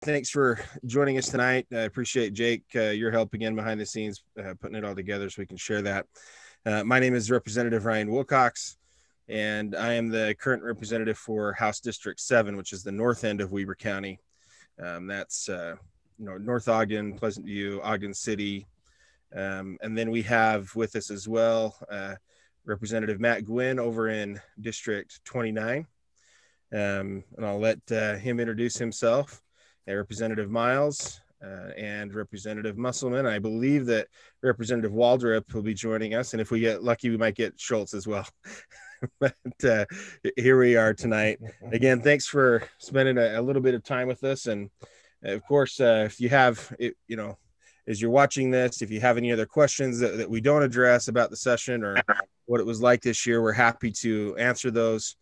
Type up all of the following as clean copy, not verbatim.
Thanks for joining us tonight. I appreciate, Jake, your help again behind the scenes, putting it all together so we can share that. My name is Representative Ryan Wilcox, and I am the current representative for House District 7, which is the north end of Weber County. That's North Ogden, Pleasant View, Ogden City. And then we have with us as well Representative Matt Gwynn over in District 29. And I'll let him introduce himself. Representative Miles and Representative Musselman. I believe that Representative Waldrip will be joining us, and if we get lucky, we might get Schultz as well. But here we are tonight. Again, thanks for spending a little bit of time with us. And of course, if you have, as you're watching this, if you have any other questions that we don't address about the session or what it was like this year, we're happy to answer those.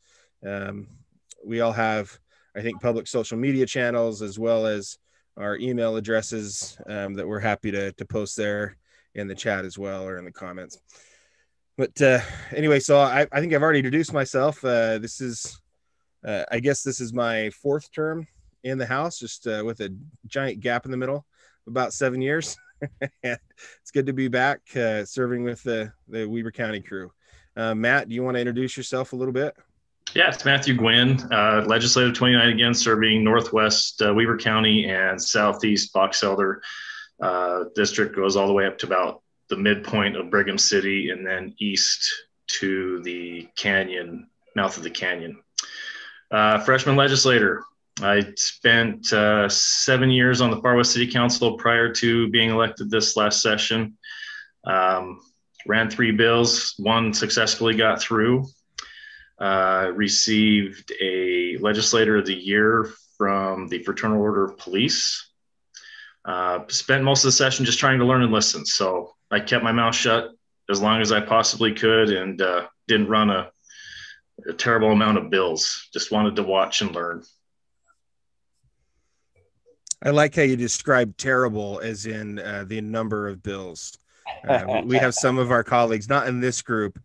We all have, I think, public social media channels as well as our email addresses that we're happy to post there in the chat as well or in the comments. But anyway, so I think I've already introduced myself. I guess this is my fourth term in the House, just with a giant gap in the middle, about 7 years. It's good to be back serving with the Weber County crew. Matt, do you want to introduce yourself a little bit? Yeah, it's Matthew Gwynn, Legislative 29 again, serving Northwest Weber County and Southeast Box Elder District, goes all the way up to about the midpoint of Brigham City and then east to the canyon, mouth of the canyon. Freshman legislator. I spent 7 years on the Far West City Council prior to being elected this last session. Ran 3 bills, one successfully got through. Received a Legislator of the Year from the Fraternal Order of Police. Spent most of the session just trying to learn and listen. So I kept my mouth shut as long as I possibly could and didn't run a terrible amount of bills. Just wanted to watch and learn. I like how you described terrible as in the number of bills. We have some of our colleagues, not in this group,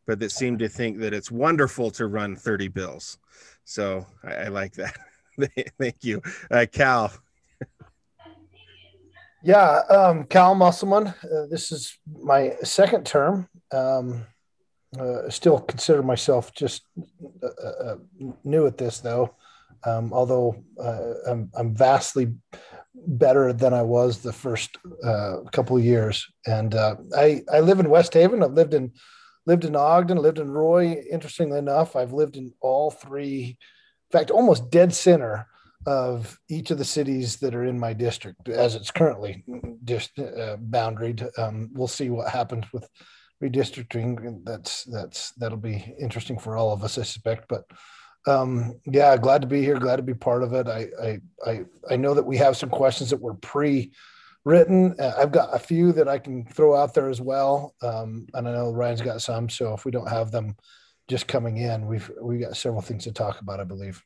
but that seem to think that it's wonderful to run 30 bills. So I like that. Thank you. Cal. Yeah, Cal Musselman. This is my second term. Still consider myself just new at this, though. Although I'm vastly better than I was the first couple of years. And I live in West Haven. I've lived in Ogden, lived in Roy. Interestingly enough, I've lived in all 3, in fact, almost dead center of each of the cities that are in my district as it's currently just boundaried. We'll see what happens with redistricting. That'll be interesting for all of us, I suspect. But yeah, glad to be here. Glad to be part of it. I know that we have some questions that were pre-written. I've got a few that I can throw out there as well. And I know Ryan's got some. So if we don't have them just coming in, we've got several things to talk about, I believe.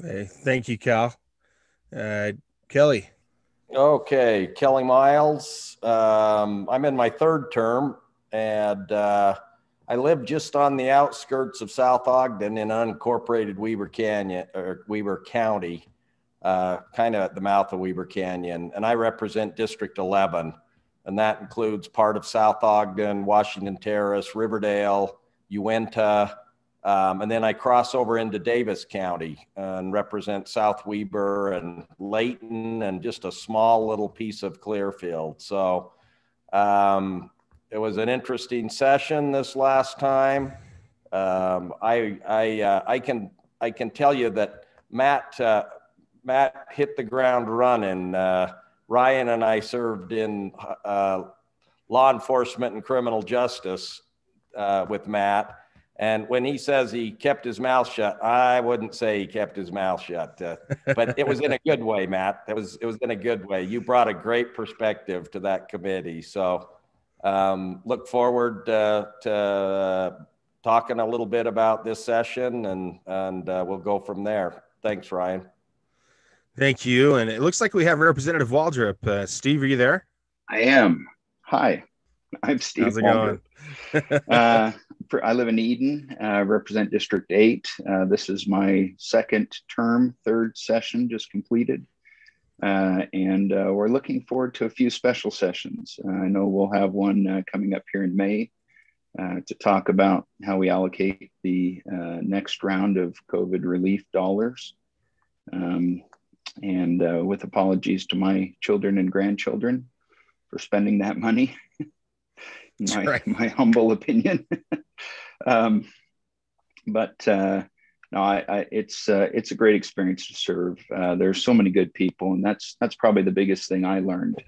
Hey, thank you, Cal. Kelly. Okay, Kelly Miles. I'm in my 3rd term, and I live just on the outskirts of South Ogden in unincorporated Weber County, kind of at the mouth of Weber Canyon, and I represent District 11, and that includes part of South Ogden, Washington Terrace, Riverdale, Uinta, and then I cross over into Davis County and represent South Weber and Layton and just a small little piece of Clearfield. So it was an interesting session this last time. I can tell you that Matt hit the ground running. Ryan and I served in law enforcement and criminal justice with Matt. And when he says he kept his mouth shut, I wouldn't say he kept his mouth shut, but it was in a good way, Matt. It was in a good way. You brought a great perspective to that committee. So look forward to talking a little bit about this session, and we'll go from there. Thanks, Ryan. Thank you. And it looks like we have Representative Waldrip. Steve, are you there? I am. Hi, I'm Steve. How's it going? I live in Eden, represent District 8. This is my second term, third session just completed. And we're looking forward to a few special sessions. I know we'll have one coming up here in May to talk about how we allocate the next round of COVID relief dollars. And with apologies to my children and grandchildren for spending that money. My humble opinion. No, it's a great experience to serve. There's so many good people, and that's probably the biggest thing I learned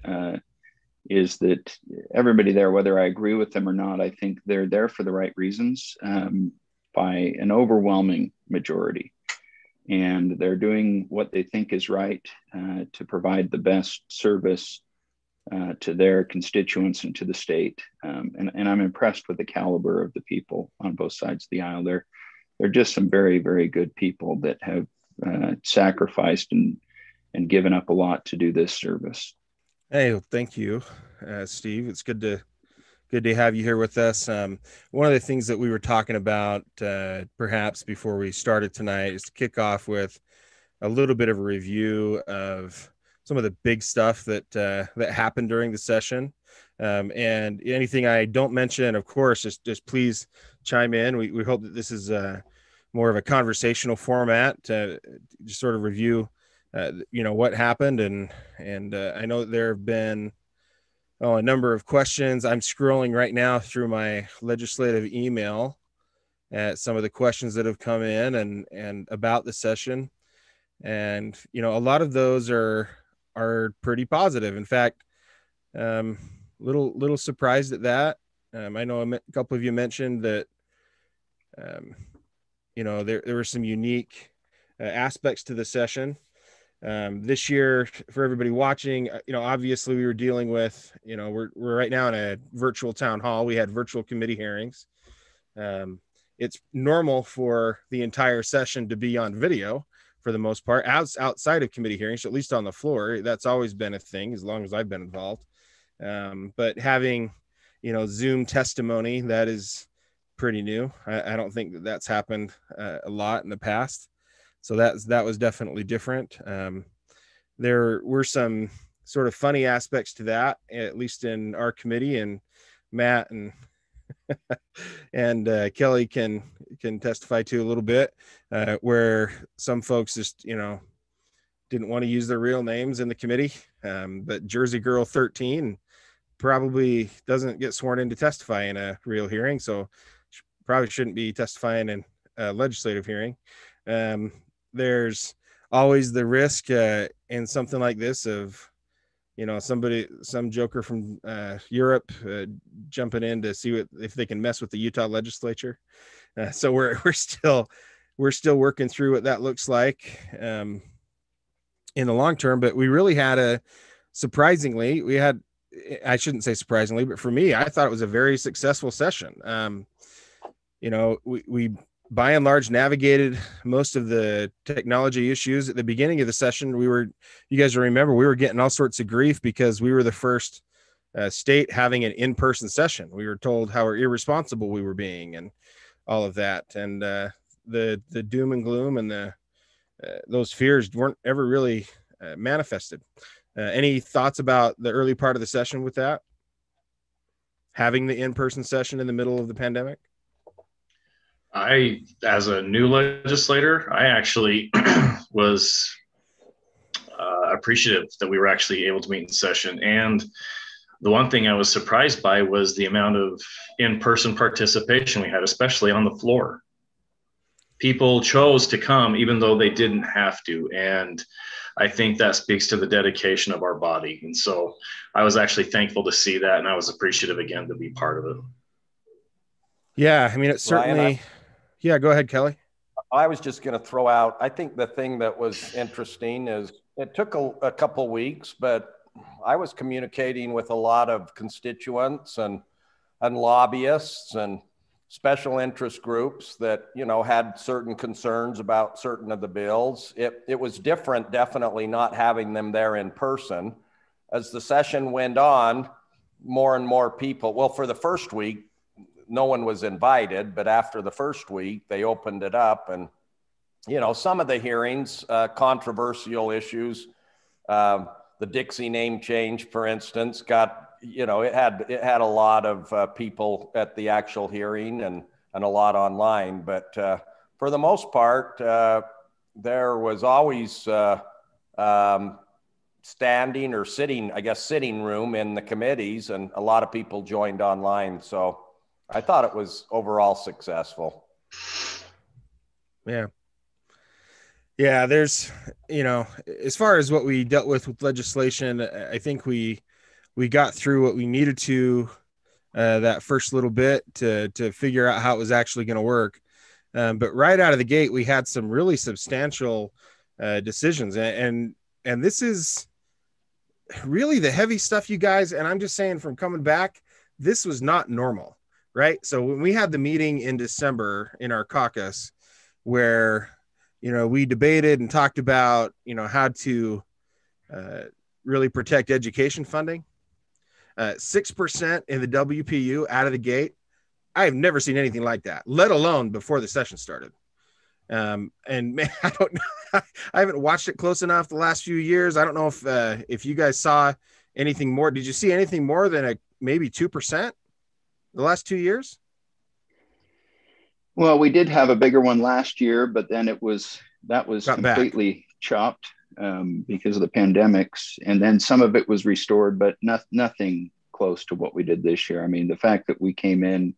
is that everybody there, whether I agree with them or not, I think they're there for the right reasons by an overwhelming majority, and they're doing what they think is right to provide the best service to their constituents and to the state. And I'm impressed with the caliber of the people on both sides of the aisle. They're just some very, very good people that have sacrificed and given up a lot to do this service. Hey, well, thank you, Steve. It's good to have you here with us. One of the things that we were talking about perhaps before we started tonight is to kick off with a little bit of a review of some of the big stuff that happened during the session. And anything I don't mention, of course, just please chime in. We hope that this is more of a conversational format to just sort of review, what happened. And I know there have been a number of questions. I'm scrolling right now through my legislative email at some of the questions that have come in and about the session. And, a lot of those are pretty positive. In fact, little surprised at that. I know a couple of you mentioned that, there were some unique aspects to the session. This year, for everybody watching, obviously we were dealing with, we're right now in a virtual town hall. We had virtual committee hearings. It's normal for the entire session to be on video for the most part, outside of committee hearings, at least on the floor. That's always been a thing as long as I've been involved. But having, Zoom testimony, that is pretty new. I don't think that's happened a lot in the past. So that was definitely different. There were some sort of funny aspects to that, at least in our committee, and Matt and and Kelly can testify to a little bit, where some folks just, didn't want to use their real names in the committee. But Jersey Girl 13 probably doesn't get sworn in to testify in a real hearing, so probably shouldn't be testifying in a legislative hearing. There's always the risk in something like this of, some joker from Europe jumping in to see if they can mess with the Utah legislature. So we're still working through what that looks like in the long term. But we really had I shouldn't say surprisingly, but for me, I thought it was a very successful session. We by and large navigated most of the technology issues. At the beginning of the session, you guys remember, we were getting all sorts of grief because we were the first state having an in-person session. We were told how irresponsible we were being and all of that. And the doom and gloom and those fears weren't ever really manifested. Any thoughts about the early part of the session with that? Having the in-person session in the middle of the pandemic? As a new legislator, I actually was appreciative that we were actually able to meet in session. And the one thing I was surprised by was the amount of in-person participation we had, especially on the floor. People chose to come even though they didn't have to. And I think that speaks to the dedication of our body. And so I was actually thankful to see that. And I was appreciative again to be part of it. Yeah. I mean, it certainly, yeah, go ahead, Kelly. I was just going to throw out, I think the thing that was interesting is it took a couple weeks, but I was communicating with a lot of constituents and lobbyists and special interest groups that, had certain concerns about certain of the bills. It was different, definitely not having them there in person. As the session went on, more and more people, well, for the first week, no one was invited, but after the first week, they opened it up. And, you know, some of the hearings, controversial issues, the Dixie name change, for instance, got, you know, it had a lot of people at the actual hearing and a lot online. But for the most part, there was always standing or sitting, I guess, sitting room in the committees, and a lot of people joined online. So I thought it was overall successful. Yeah. Yeah. There's, you know, as far as what we dealt with legislation, I think we got through what we needed to that first little bit to figure out how it was actually going to work. But right out of the gate, we had some really substantial decisions, and this is really the heavy stuff, you guys. And I'm just saying, from coming back, this was not normal, right? So when we had the meeting in December in our caucus, where, you know, we debated and talked about, you know, how to really protect education funding, 6% in the WPU out of the gate. I have never seen anything like that, let alone before the session started. And man, I don't know. I haven't watched it close enough the last few years. I don't know if you guys saw anything more. Did you see anything more than maybe 2% the last 2 years? Well, we did have a bigger one last year, but then that was completely chopped because of the pandemics. And then some of it was restored, but nothing close to what we did this year. I mean, the fact that we came in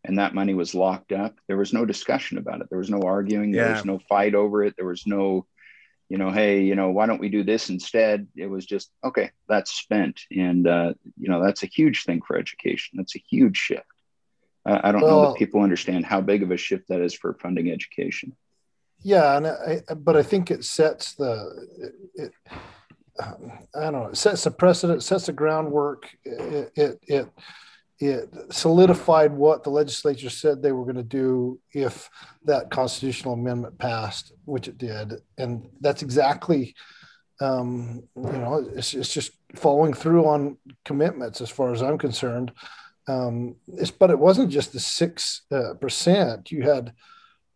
and that money was locked up, there was no discussion about it. There was no arguing. There was no fight over it. There was no, you know, hey, you know, why don't we do this instead? It was just, okay, that's spent. And, you know, that's a huge thing for education. That's a huge shift. I don't know that people understand how big of a shift that is for funding education. Yeah. But I think it sets it sets the precedent, sets the groundwork. It solidified what the legislature said they were going to do if that constitutional amendment passed, which it did. And that's exactly, you know, it's just following through on commitments as far as I'm concerned. But it wasn't just the 6%. You had,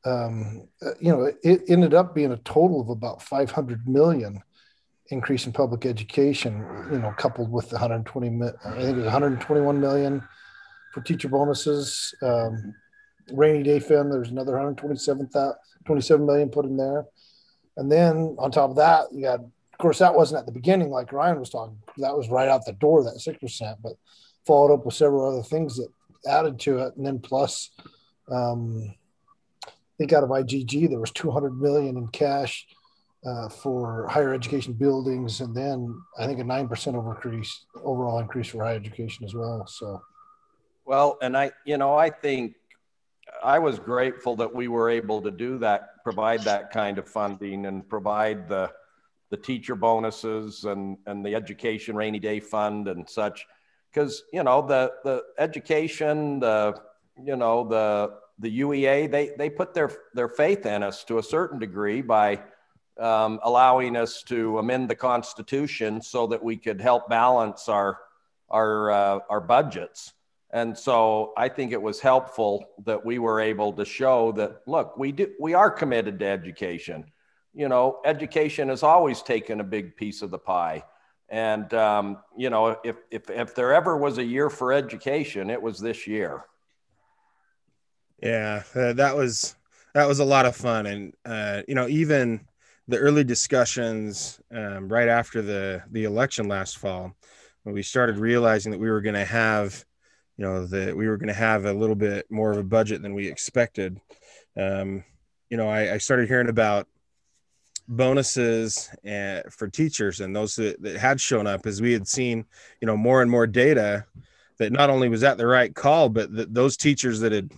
you know, it ended up being a total of about 500 million increase in public education, you know, coupled with the 121 million for teacher bonuses, rainy day fund. There's another 27 million put in there. And then on top of that, you had, of course, that wasn't at the beginning, like Ryan was talking, that was right out the door, that 6%, but followed up with several other things that added to it. And then plus, I think out of IGG, there was 200 million in cash for higher education buildings, and then I think a 9% overall increase for higher education as well. So, well, and I think I was grateful that we were able to do that, provide that kind of funding, and provide the teacher bonuses and the education rainy day fund and such, because, you know, the education, the UEA, they put their faith in us to a certain degree by allowing us to amend the Constitution so that we could help balance our budgets. And so I think it was helpful that we were able to show that, look, we are committed to education. You know, education has always taken a big piece of the pie. And, you know, if there ever was a year for education, it was this year. Yeah, that was a lot of fun. And, you know, even the early discussions right after the election last fall, when we started realizing that we were going to have, you know, we were going to have a little bit more of a budget than we expected. You know, I started hearing about bonuses for teachers and those that had shown up, as we had seen, you know, more and more data that not only was that the right call, but that those teachers that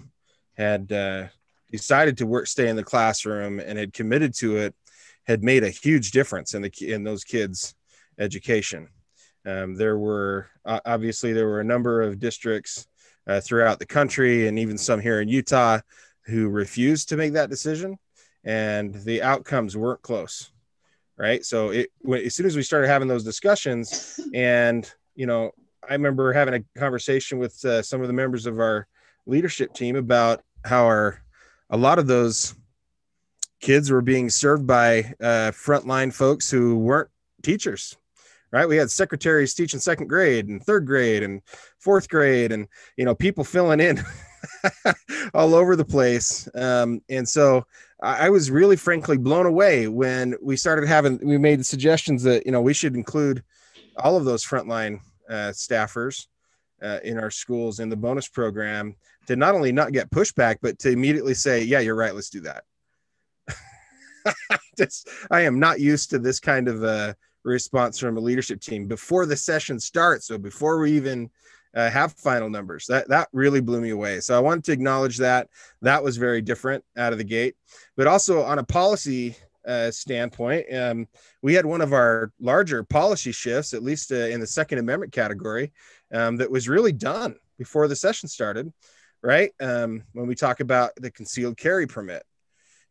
had decided to stay in the classroom and had committed to it had made a huge difference in those kids' education. There were a number of districts throughout the country, and even some here in Utah, who refused to make that decision, and the outcomes weren't close, right? So as soon as we started having those discussions, and, you know, I remember having a conversation with some of the members of our leadership team about how a lot of those kids were being served by frontline folks who weren't teachers. Right. We had secretaries teaching second grade and third grade and fourth grade and, people filling in all over the place. And so I was really frankly blown away when we made the suggestions that, we should include all of those frontline staffers in our schools in the bonus program to not only not get pushback, but to immediately say, yeah, you're right. Let's do that. I am not used to this kind of response from a leadership team before the session starts. So before we even have final numbers, that really blew me away. So I wanted to acknowledge that was very different out of the gate, but also on a policy standpoint, we had one of our larger policy shifts, at least in the Second Amendment category, that was really done before the session started, right? When we talk about the concealed carry permit,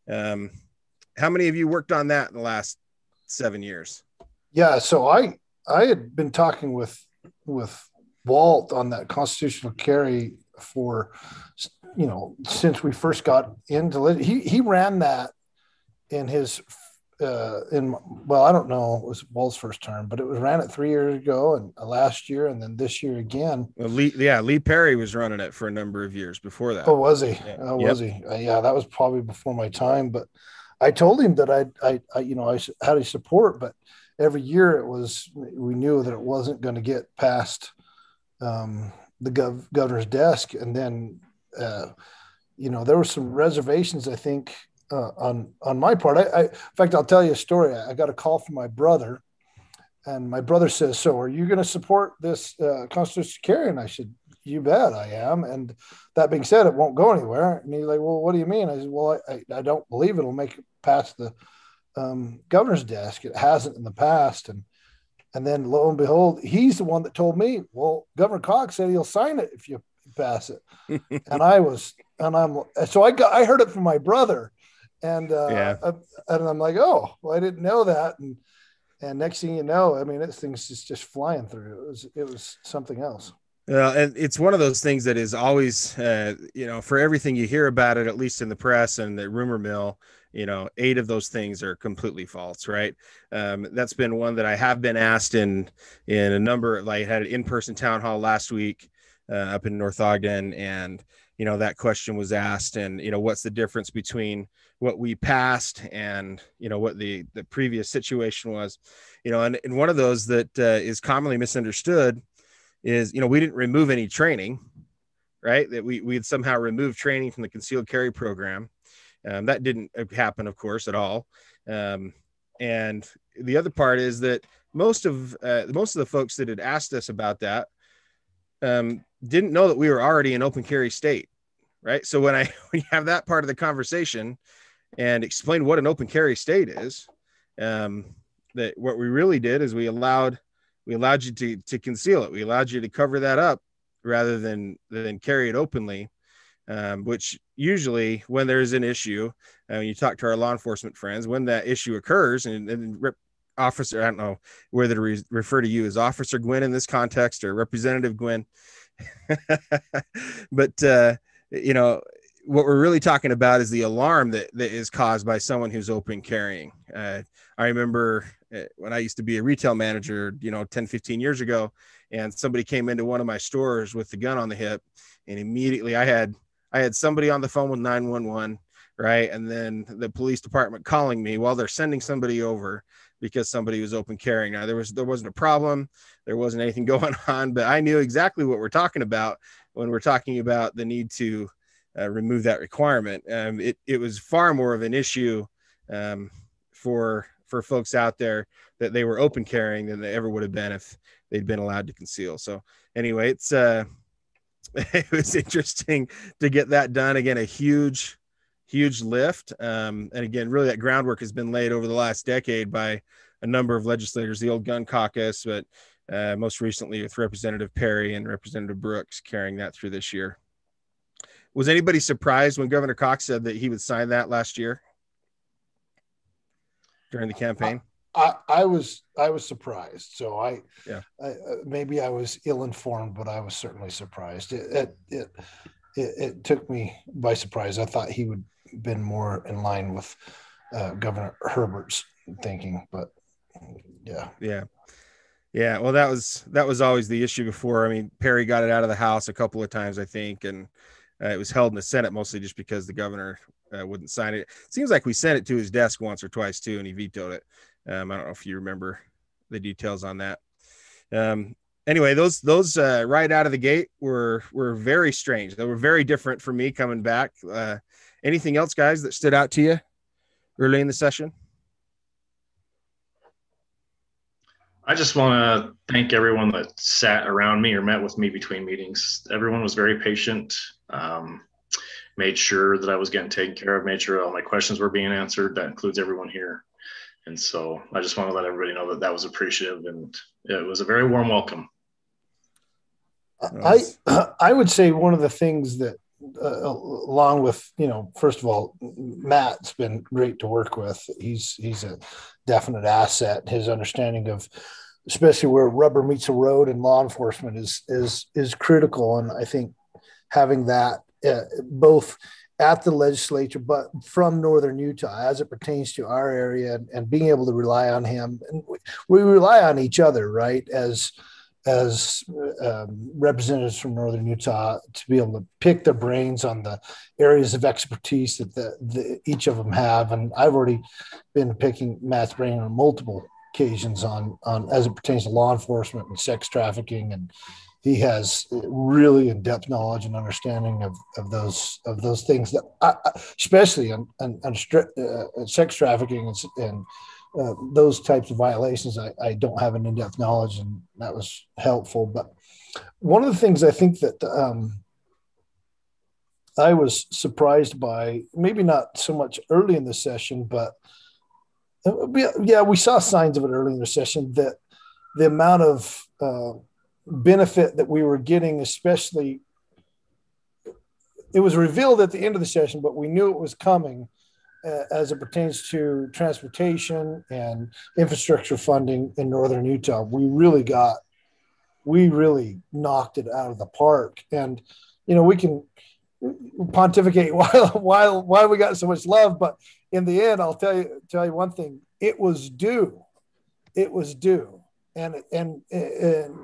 how many of you worked on that in the last 7 years? Yeah, so I had been talking with Walt on that constitutional carry for, since we first got into it. He ran that in his I don't know, it was Walt's first term, but it was ran it 3 years ago and last year, and then this year again. Well, Lee Perry was running it for a number of years before that. Oh, was he? Yeah. Oh, was he? Yeah, that was probably before my time, but I told him that I had his support, but every year we knew that it wasn't going to get past the governor's desk. And then, there were some reservations, I think, on my part. In fact, I'll tell you a story. I got a call from my brother, and my brother says, "So are you going to support this constitutional carry?" And I said, "You bet I am." And that being said, it won't go anywhere. And he's like, "Well, what do you mean?" I said, "Well, I don't believe it'll make it past the governor's desk. It hasn't in the past." And then lo and behold, he's the one that told me, "Well, Governor Cox said he'll sign it if you pass it." So I heard it from my brother, and I'm like, "Oh, well, I didn't know that." And next thing you know, I mean, this thing's just flying through. It was something else. And it's one of those things that is always, for everything you hear about it, at least in the press and the rumor mill, 8 of those things are completely false, right? That's been one that I have been asked in a number of, I had an in-person town hall last week up in North Ogden, and, that question was asked, and, what's the difference between what we passed and, what the previous situation was, and one of those that is commonly misunderstood is, we didn't remove any training, right? That we had somehow removed training from the concealed carry program. That didn't happen, of course, at all. And the other part is that most of the folks that had asked us about that didn't know that we were already an open carry state, right? So when you have that part of the conversation and explain what an open carry state is, that what we really did is we allowed you to conceal it. We allowed you to cover that up rather than carry it openly. Which usually when there's an issue, you talk to our law enforcement friends, when that issue occurs, and officer, I don't know whether to refer to you as Officer Gwynn in this context or Representative Gwynn, but what we're really talking about is the alarm that is caused by someone who's open carrying. I remember when I used to be a retail manager, 10, 15 years ago, and somebody came into one of my stores with the gun on the hip, and immediately I had somebody on the phone with 911, right? And then the police department calling me while they're sending somebody over because somebody was open carrying. Now there wasn't a problem. There wasn't anything going on, but I knew exactly what we're talking about when we're talking about the need to remove that requirement. It was far more of an issue for folks out there that they were open carrying than they ever would have been if they'd been allowed to conceal. So anyway, it was interesting to get that done. Again, a huge lift. And again, really that groundwork has been laid over the last decade by a number of legislators, the old gun caucus, but most recently with Representative Perry and Representative Brooks carrying that through this year. Was anybody surprised when Governor Cox said that he would sign that last year during the campaign? I was surprised. So I maybe I was ill-informed, but I was certainly surprised. it took me by surprise. I thought he would have been more in line with Governor Herbert's thinking, but yeah. Well, that was always the issue before. I mean, Perry got it out of the House a couple of times, I think, and it was held in the Senate mostly just because the governor wouldn't sign it. It seems like we sent it to his desk once or twice too, and he vetoed it. I don't know if you remember the details on that. Anyway, those right out of the gate were very strange. They were very different for me coming back. Anything else, guys, that stood out to you early in the session? I just want to thank everyone that sat around me or met with me between meetings. Everyone was very patient, made sure that I was getting taken care of, made sure all my questions were being answered. That includes everyone here. And so I just want to let everybody know that was appreciative, and it was a very warm welcome. I would say one of the things that, along with, first of all, Matt's been great to work with. He's a definite asset. His understanding of, especially where rubber meets the road and law enforcement is critical. And I think having that both at the legislature, but from Northern Utah as it pertains to our area, and being able to rely on him, and we rely on each other, right? As representatives from Northern Utah, to be able to pick their brains on the areas of expertise that each of them have. And I've already been picking Matt's brain on multiple occasions on as it pertains to law enforcement and sex trafficking. And he has really in-depth knowledge and understanding of those things that especially on sex trafficking and those types of violations, I don't have an in-depth knowledge, and that was helpful. But one of the things I think that I was surprised by, maybe not so much early in the session, but we saw signs of it early in the session, that the amount of benefit that we were getting, especially, it was revealed at the end of the session, but we knew it was coming. As it pertains to transportation and infrastructure funding in Northern Utah, we really knocked it out of the park. And, we can pontificate why we got so much love, but in the end, I'll tell you one thing: it was due. And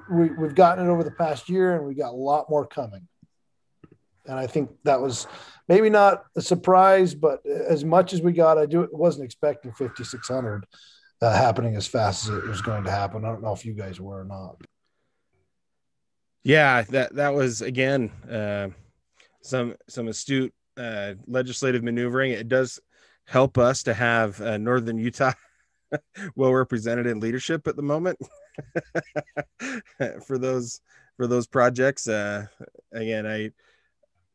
we've gotten it over the past year, and we got a lot more coming. And I think that was maybe not a surprise, but as much as we got, wasn't expecting 5,600 happening as fast as it was going to happen. I don't know if you guys were or not. Yeah, that was, again, some astute legislative maneuvering. It does help us to have Northern Utah well represented in leadership at the moment for those projects. Again,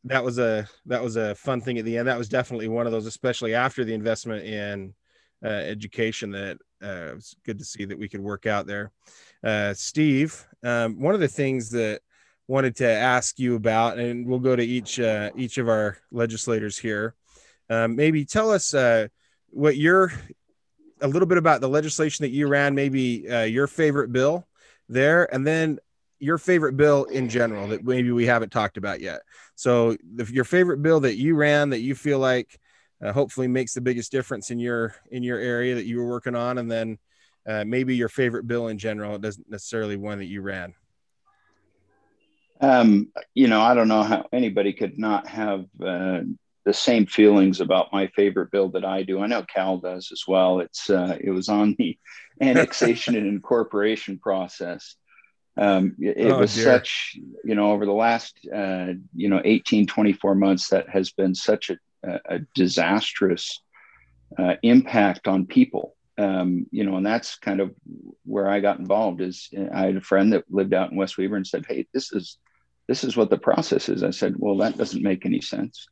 that was a fun thing at the end. That was definitely one of those, especially after the investment in education, that it's good to see that we could work out there. Steve, one of the things that wanted to ask you about, and we'll go to each of our legislators here, maybe tell us a little bit about the legislation that you ran, maybe your favorite bill there, and then your favorite bill in general that maybe we haven't talked about yet. So your favorite bill that you ran that you feel like hopefully makes the biggest difference in your area that you were working on, and then maybe your favorite bill in general. It doesn't necessarily one that you ran. I don't know how anybody could not have the same feelings about my favorite bill that I do. I know Cal does as well. It was on the annexation and incorporation process. It was such, over the last, 18, 24 months, that has been such a disastrous impact on people. And that's kind of where I got involved. Is I had a friend that lived out in West Weber and said, "Hey, this is what the process is." I said, "Well, that doesn't make any sense."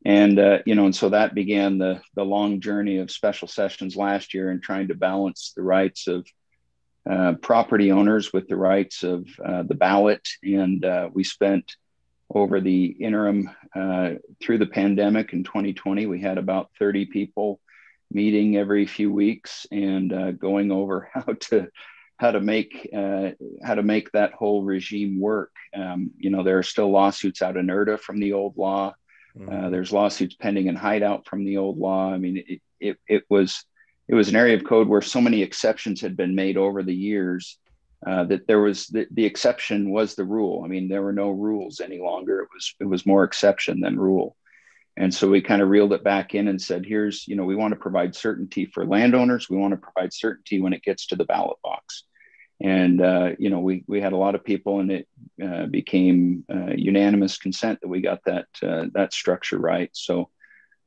And, and so that began the long journey of special sessions last year, and trying to balance the rights of property owners with the rights of the ballot. And we spent over the interim through the pandemic in 2020, we had about 30 people meeting every few weeks and going over how to make that whole regime work. There are still lawsuits out in NERDA from the old law. There's lawsuits pending in Hideout from the old law. I mean, it was an area of code where so many exceptions had been made over the years that there was the exception was the rule. I mean, there were no rules any longer. It was more exception than rule. And so we kind of reeled it back in and said, here's, we want to provide certainty for landowners. We want to provide certainty when it gets to the ballot box. And, we had a lot of people, and it became unanimous consent that we got that structure right. So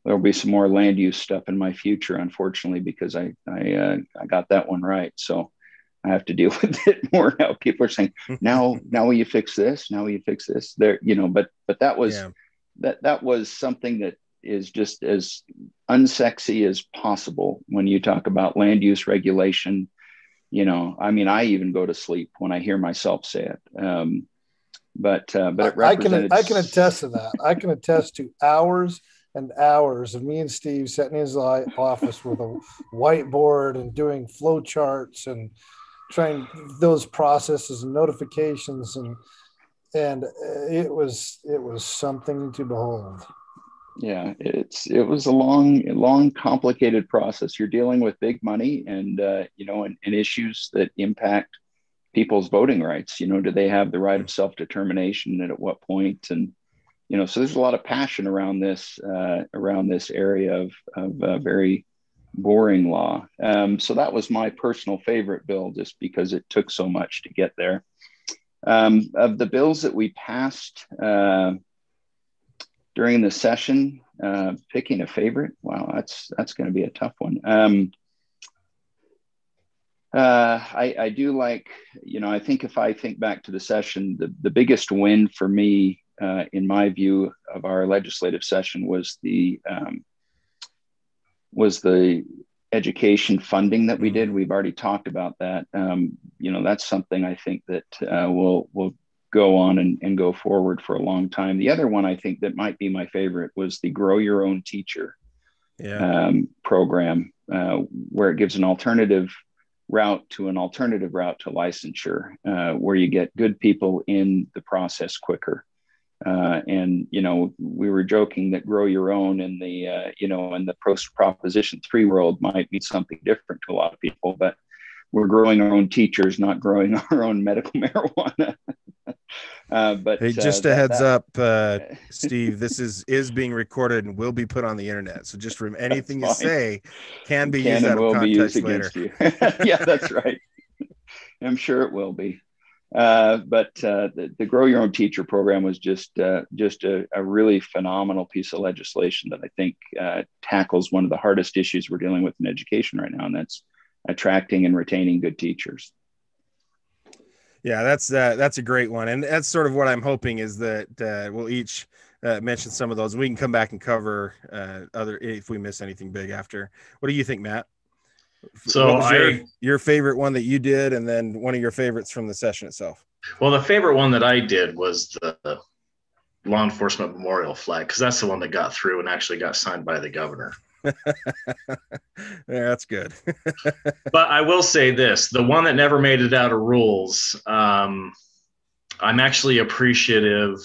there'll be some more land use stuff in my future, unfortunately, because I got that one right. So I have to deal with it more now. People are saying, now will you fix this? Now will you fix this? There, but that was, that was something that is just as unsexy as possible when you talk about land use regulation. I mean, I even go to sleep when I hear myself say it. But it represented... I can attest to that. I can attest to hours and hours of me and Steve sitting in his office with a whiteboard and doing flow charts and trying those processes and notifications, and it was something to behold. Yeah, it was a long, complicated process. You're dealing with big money and issues that impact people's voting rights. Do they have the right of self-determination, and at what point? And so there's a lot of passion around this area of very boring law. So that was my personal favorite bill, just because it took so much to get there. Of the bills that we passed during the session, picking a favorite, wow, that's going to be a tough one. I do like, I think if I think back to the session, the biggest win for me, in my view, of our legislative session was the education funding that we did. We've already talked about that. That's something I think that will go on and go forward for a long time. The other one I think that might be my favorite was the Grow Your Own Teacher program, where it gives an alternative route to licensure, where you get good people in the process quicker. We were joking that grow your own in the Proposition 3 world might mean something different to a lot of people, but we're growing our own teachers, not growing our own medical marijuana. But hey, just a heads up, Steve, this is being recorded and will be put on the internet. So just from anything you say can be used out of context later. Yeah, that's right. I'm sure it will be. But the Grow Your Own Teacher program was just a really phenomenal piece of legislation that I think tackles one of the hardest issues we're dealing with in education right now, and that's attracting and retaining good teachers. Yeah, that's a great one, and that's sort of what I'm hoping is that we'll each mention some of those. We can come back and cover other if we miss anything big after. What do you think, Matt? So your favorite one that you did, and then one of your favorites from the session itself. Well, the favorite one that I did was the law enforcement memorial flag, because that's the one that got through and actually got signed by the governor. Yeah, that's good. But I will say this, the one that never made it out of rules, I'm actually appreciative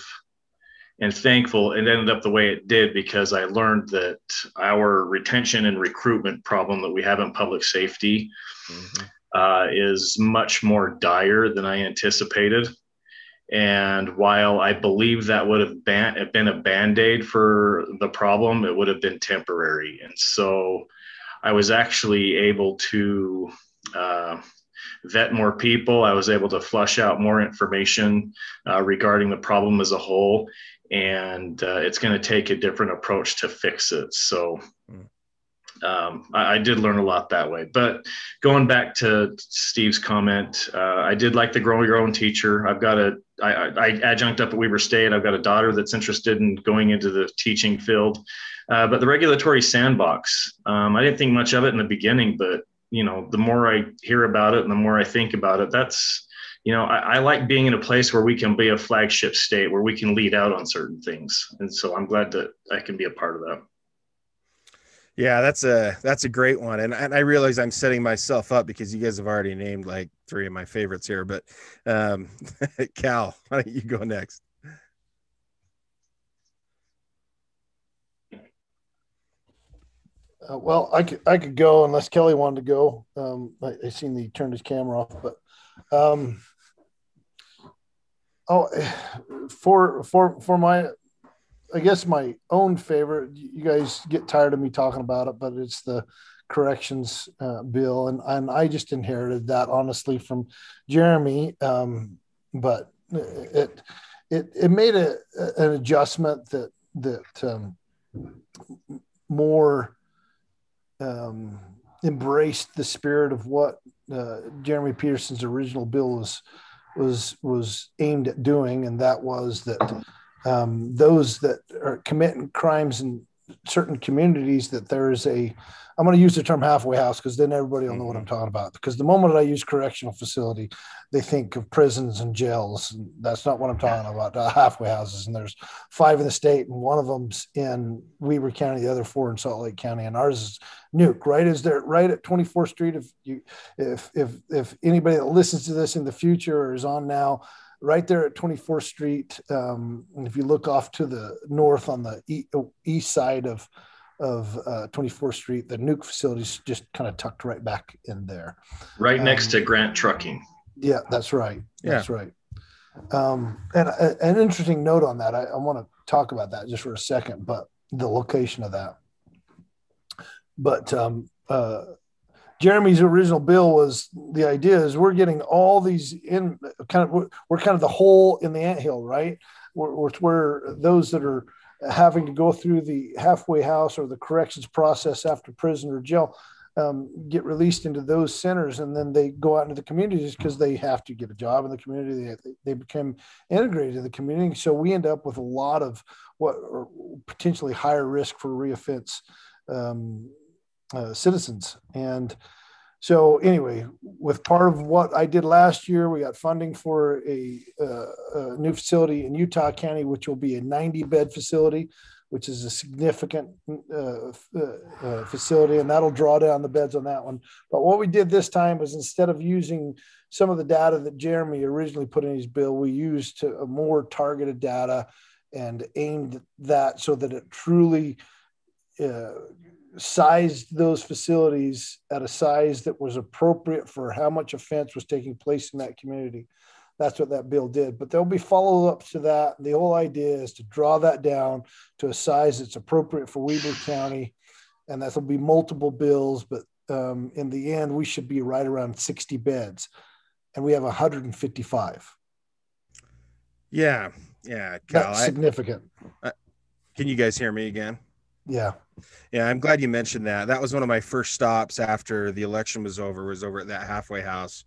and thankful it ended up the way it did, because I learned that our retention and recruitment problem that we have in public safety is much more dire than I anticipated. And while I believe that would have been a Band-Aid for the problem, it would have been temporary. And so I was actually able to vet more people. I was able to flush out more information regarding the problem as a whole. And it's going to take a different approach to fix it. So I did learn a lot that way. But going back to Steve's comment, I did like the Grow Your Own Teacher. I adjunct up at Weber State. I've got a daughter that's interested in going into the teaching field. But the regulatory sandbox, I didn't think much of it in the beginning, but the more I hear about it and the more I think about it, that's, I like being in a place where we can be a flagship state, where we can lead out on certain things. And so I'm glad that I can be a part of that. Yeah, that's a great one. And I realize I'm setting myself up because you guys have already named like three of my favorites here, but Cal, why don't you go next? Well, I could go unless Kelly wanted to go. I seen he turned his camera off, but for my, I guess my own favorite, you guys get tired of me talking about it, but it's the corrections bill, and I just inherited that honestly from Jeremy, but it made an adjustment that more embraced the spirit of what Jeremy Peterson's original bill was aimed at doing, and that was that those that are committing crimes in certain communities, that there is I'm going to use the term halfway house because then everybody will know what I'm talking about. Because the moment I use correctional facility, they think of prisons and jails. And that's not what I'm talking about. Halfway houses. And there's 5 in the state, and one of them's in Weber County, the other 4 in Salt Lake County. And ours is Nuke, right? Is there right at 24th Street? If anybody that listens to this in the future or is on now, right there at 24th Street. And if you look off to the north on the east side of 24th Street, the Nuke facility is just kind of tucked right back in there. Right next to Grant Trucking. Yeah, that's right. Yeah. That's right. And an interesting note on that, I want to talk about that just for a second, but the location of that. But Jeremy's original bill was, the idea is we're getting all these in we're kind of the hole in the anthill, right? Where those that are having to go through the halfway house or the corrections process after prison or jail get released into those centers, and then they go out into the communities because they have to get a job in the community. They become integrated in the community. So we end up with a lot of what are potentially higher risk for reoffense citizens. And so anyway, with part of what I did last year, we got funding for a new facility in Utah County, which will be a 90-bed facility, which is a significant facility, and that'll draw down the beds on that one. But what we did this time was, instead of using some of the data that Jeremy originally put in his bill, we used a more targeted data and aimed that so that it truly sized those facilities at a size that was appropriate for how much offense was taking place in that community. That's what that bill did. But there'll be follow-ups to that. The whole idea is to draw that down to a size that's appropriate for Weber County, and that'll be multiple bills. But in the end, we should be right around 60 beds, and we have 155. Yeah. Cal, that's significant. Can you guys hear me again? Yeah. Yeah, I'm glad you mentioned that. That was one of my first stops after the election was over at that halfway house,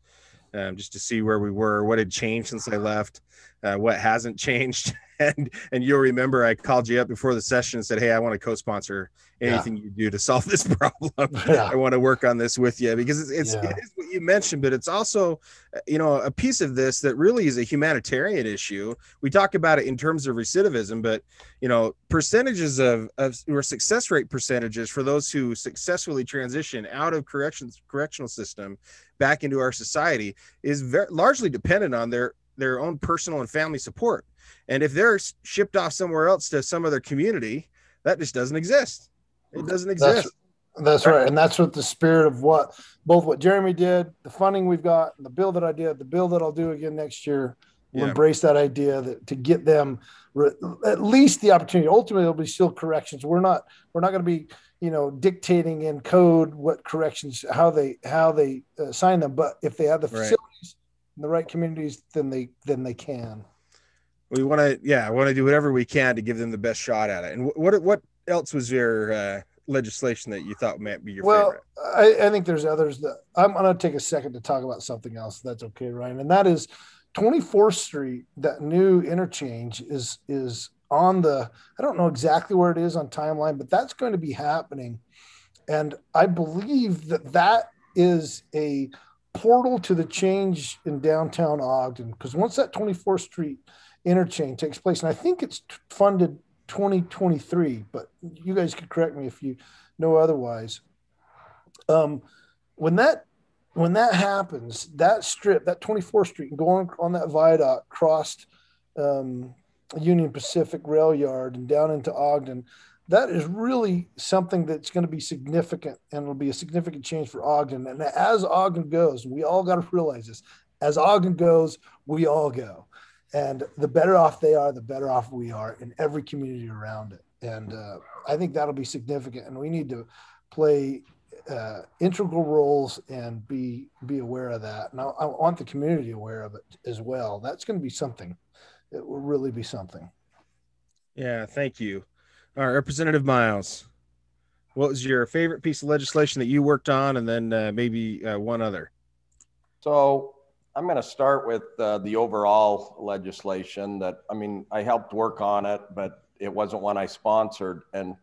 just to see where we were, what had changed since I left, what hasn't changed. And you'll remember I called you up before the session and said, hey, I want to co-sponsor anything you do to solve this problem. Yeah. I want to work on this with you, because it is what you mentioned, but it's also, a piece of this that really is a humanitarian issue. We talk about it in terms of recidivism, but, percentages of or success rate percentages for those who successfully transition out of correctional system back into our society is largely dependent on their own personal and family support. And if they're shipped off somewhere else to some other community, that just doesn't exist. It doesn't exist. That's right. And that's what the spirit of both what Jeremy did, the funding we've got, and the bill that I did, the bill that I'll do again next year, will embrace that idea that to get them at least the opportunity. Ultimately, it'll be still corrections. We're not going to be, dictating in code what corrections, how they sign them. But if they have the facilities in the right communities, then they can. We want to do whatever we can to give them the best shot at it. And what else was your legislation that you thought might be your favorite? Well, I think there's others that I'm going to take a second to talk about something else. If that's okay, Ryan. And that is 24th Street. That new interchange is on I don't know exactly where it is on timeline, but that's going to be happening. And I believe that is a portal to the change in downtown Ogden, because once that 24th Street interchange takes place, and I think it's funded 2023, but you guys could correct me if you no otherwise. When that happens, that strip, that 24th Street, and going on that viaduct, crossed Union Pacific Rail Yard and down into Ogden, that is really something that's going to be significant, and it'll be a significant change for Ogden. And as Ogden goes, we all got to realize this: as Ogden goes, we all go. And the better off they are, the better off we are in every community around it. And I think that'll be significant. And we need to play integral roles and be aware of that. And I want the community aware of it as well. That's going to be something. It will really be something. Yeah, thank you. All right, Representative Miles, what was your favorite piece of legislation that you worked on, and then maybe one other? So I'm going to start with the overall legislation that, I mean, I helped work on it, but it wasn't one I sponsored. And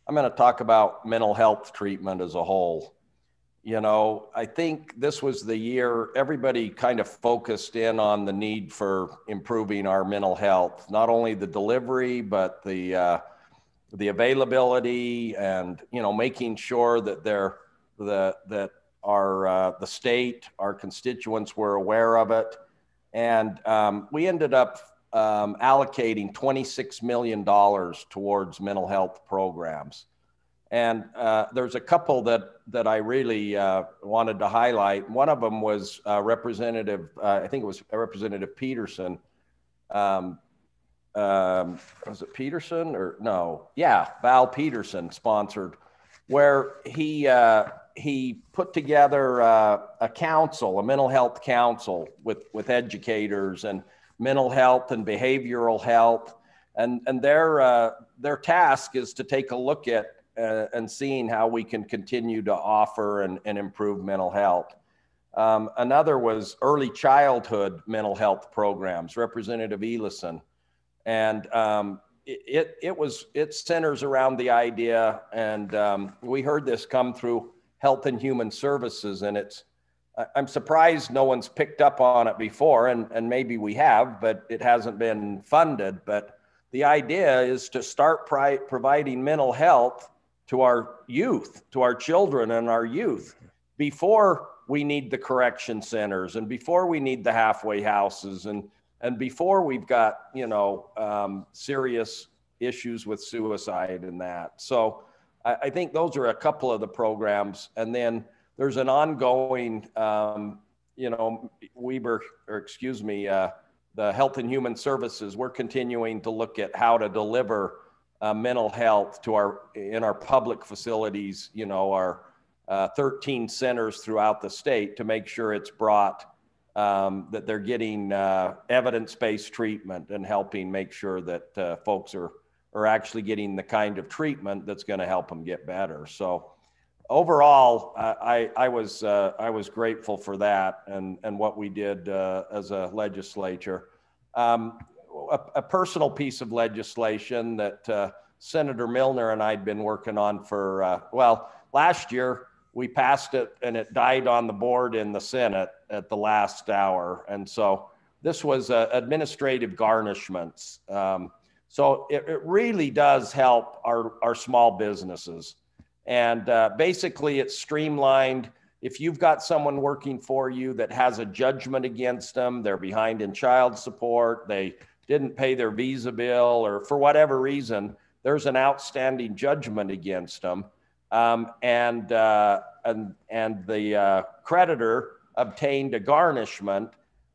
I'm going to talk about mental health treatment as a whole. You know, I think this was the year everybody kind of focused in on the need for improving our mental health, not only the delivery, but the availability, and, you know, making sure that the state, our constituents were aware of it. And we ended up allocating $26 million towards mental health programs. And there's a couple that I really wanted to highlight. One of them was Representative, I think it was Representative Peterson. Was it Peterson or no? Yeah, Val Peterson sponsored, where he put together a council, a mental health council with educators and mental health and behavioral health. And their task is to take a look at and seeing how we can continue to offer and improve mental health. Another was early childhood mental health programs, Representative Elison. And it centers around the idea, and we heard this come through Health and Human Services, and I'm surprised no one's picked up on it before, and maybe we have, but it hasn't been funded. But the idea is to start providing mental health to our youth, to our children and our youth, before we need the correction centers, and before we need the halfway houses, and before we've got, you know, serious issues with suicide and that. So I think those are a couple of the programs. And then there's an ongoing, you know, the Health and Human Services, we're continuing to look at how to deliver mental health in our public facilities, you know, our 13 centers throughout the state, to make sure it's brought, that they're getting evidence-based treatment, and helping make sure that folks are actually getting the kind of treatment that's going to help them get better. So overall, I was grateful for that and what we did as a legislature. A personal piece of legislation that Senator Milner and I had been working on for, last year we passed it, and it died on the board in the Senate at the last hour. And so this was administrative garnishments. So it really does help our small businesses. And basically it's streamlined. If you've got someone working for you that has a judgment against them, they're behind in child support, they didn't pay their visa bill, or for whatever reason, there's an outstanding judgment against them, and the creditor obtained a garnishment,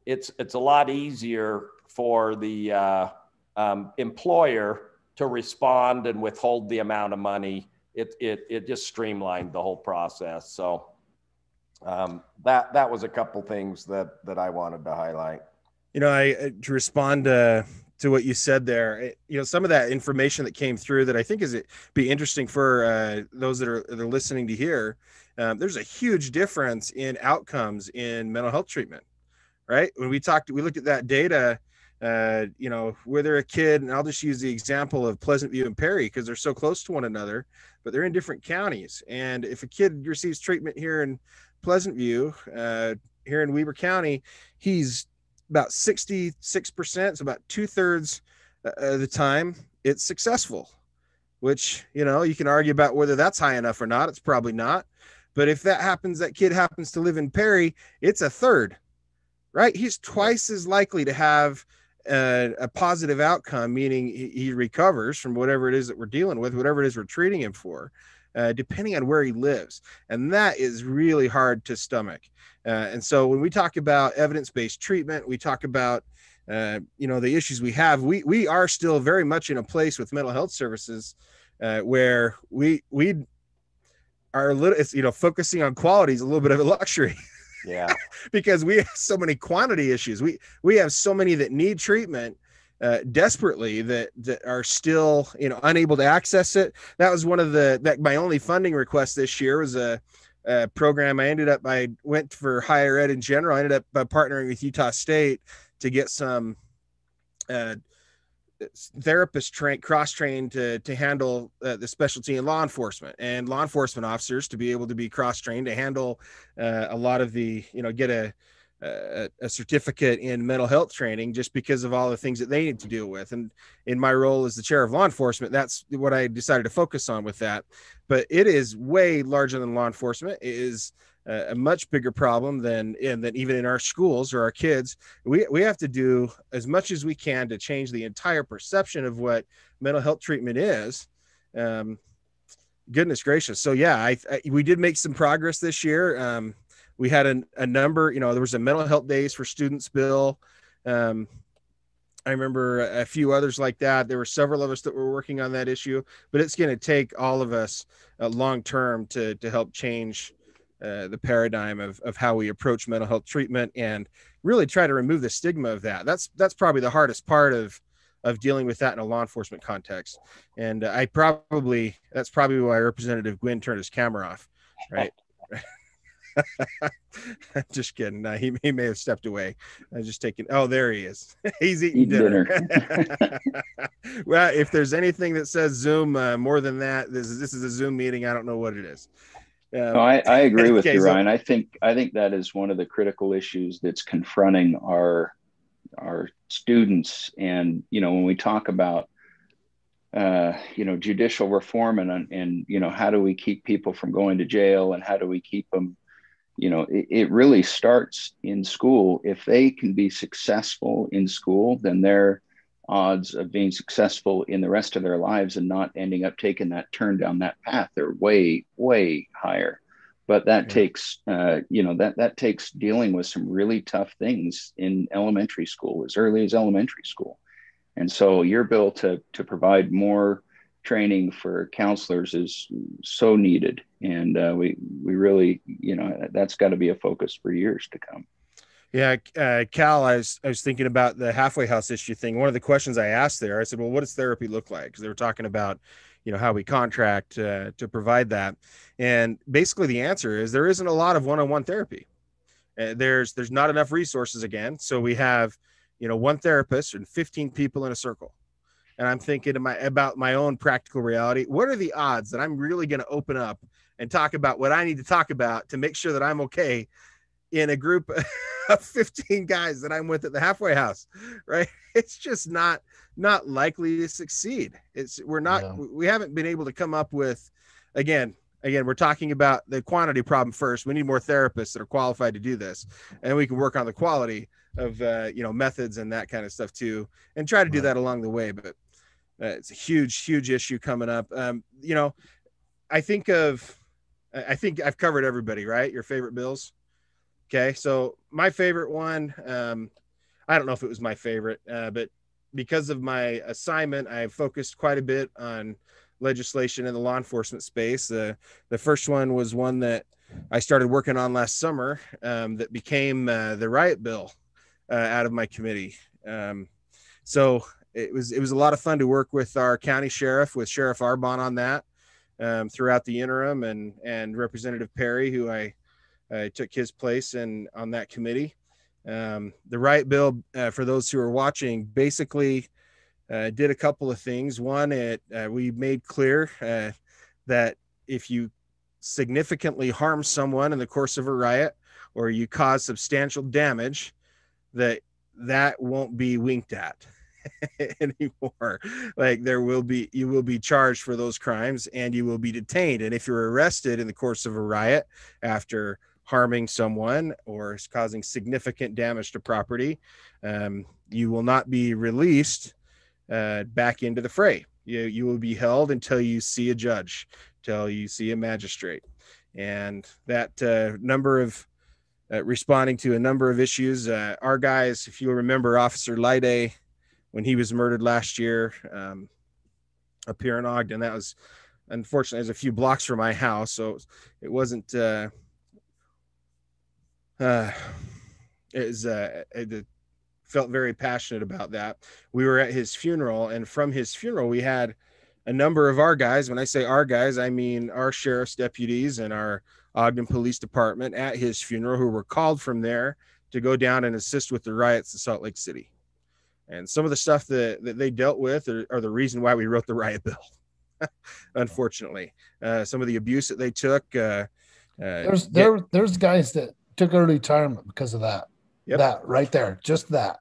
it's a lot easier for the employer to respond and withhold the amount of money. It just streamlined the whole process. So that was a couple things that I wanted to highlight. You know, to respond to what you said there, you know, some of that information that came through that I think is be interesting for those that are listening to hear. There's a huge difference in outcomes in mental health treatment, right? When we looked at that data, you know, whether a kid, and I'll just use the example of Pleasant View and Perry because they're so close to one another, but they're in different counties. And if a kid receives treatment here in Pleasant View, here in Weber County, he's about 66%, so about 2/3 of the time it's successful. which, you know, you can argue about whether that's high enough or not. It's probably not. But if that kid happens to live in Perry, it's a third, right? He's twice as likely to have a positive outcome, meaning he recovers from whatever it is that we're dealing with, whatever it is we're treating him for, depending on where he lives. And that is really hard to stomach. And so when we talk about evidence-based treatment, we talk about, you know, the issues we have, we are still very much in a place with mental health services where we are a little, it's, you know, focusing on quality is a little bit of a luxury. Yeah. Because we have so many quantity issues. We have so many that need treatment desperately that are still, you know, unable to access it. That was one of my only funding request this year was a program. I went for higher ed in general. I ended up partnering with Utah State to get some therapists cross-trained to handle the specialty in law enforcement, and law enforcement officers to be able to be cross-trained to handle a lot of the, you know, get a certificate in mental health training, just because of all the things that they need to deal with. And in my role as the chair of law enforcement, that's what I decided to focus on with that. But it is way larger than law enforcement. It is a much bigger problem than even in our schools or our kids. We have to do as much as we can to change the entire perception of what mental health treatment is. Goodness gracious. So yeah, we did make some progress this year. We had a number, you know, there was a mental health days for students bill. I remember a few others like that. There were several of us that were working on that issue, but it's going to take all of us long-term to help change the paradigm of how we approach mental health treatment and really try to remove the stigma of that. That's probably the hardest part of dealing with that in a law enforcement context. And that's probably why Representative Gwynn turned his camera off, right? I'm just kidding. He may have stepped away. I was just taking, oh, there he is. He's eating dinner. Well, if there's anything that says Zoom more than that, this is a Zoom meeting. I don't know what it is. I agree with you, Ryan. I think that is one of the critical issues that's confronting our students. And, you know, when we talk about, you know, judicial reform and, you know, how do we keep people from going to jail and how do we keep them, you know, it really starts in school. If they can be successful in school, then their odds of being successful in the rest of their lives and not ending up taking that turn down that path, they're way, way higher. But that takes, you know, that takes dealing with some really tough things in elementary school, as early as elementary school. And so your bill to provide more training for counselors is so needed. And we really, you know, that's got to be a focus for years to come. Yeah, Cal, I was thinking about the halfway house issue thing. One of the questions I asked there, I said, well, what does therapy look like? Because they were talking about, you know, how we contract to provide that. And basically the answer is there isn't a lot of one-on-one therapy. There's not enough resources again. So we have, you know, one therapist and 15 people in a circle. And I'm thinking about my own practical reality. What are the odds that I'm really going to open up and talk about what I need to talk about to make sure that I'm okay in a group of 15 guys that I'm with at the halfway house, right? It's just not likely to succeed. We haven't been able to come up with, again, we're talking about the quantity problem first. We need more therapists that are qualified to do this, and we can work on the quality of, you know, methods and that kind of stuff too, and try to do that along the way. But it's a huge issue coming up. You know, I think I've covered everybody, right? Your favorite bills. Okay. So my favorite one, I don't know if it was my favorite, but because of my assignment, I focused quite a bit on legislation in the law enforcement space. The first one was one that I started working on last summer, that became the riot bill out of my committee. So it was a lot of fun to work with our county sheriff, with Sheriff Arbon on that throughout the interim, and Representative Perry, who I took his place on that committee. The riot bill, for those who are watching, basically did a couple of things. One, we made clear that if you significantly harm someone in the course of a riot, or you cause substantial damage, that won't be winked at. anymore. Like you will be charged for those crimes and you will be detained. And if you're arrested in the course of a riot after harming someone or causing significant damage to property, you will not be released back into the fray. You will be held until you see a judge, till you see a magistrate. And that number of responding to a number of issues, our guys, if you remember Officer Lyday, when he was murdered last year up here in Ogden, that was unfortunately, there's a few blocks from my house, so it wasn't it felt very passionate about that. We were at his funeral, and from his funeral we had a number of our guys. When I say our guys, I mean our sheriff's deputies and our Ogden Police Department at his funeral, who were called from there to go down and assist with the riots in Salt Lake City. And some of the stuff that they dealt with are the reason why we wrote the riot bill. Unfortunately, some of the abuse that they took. There's guys that took early retirement because of that. Yep. That right there, just that.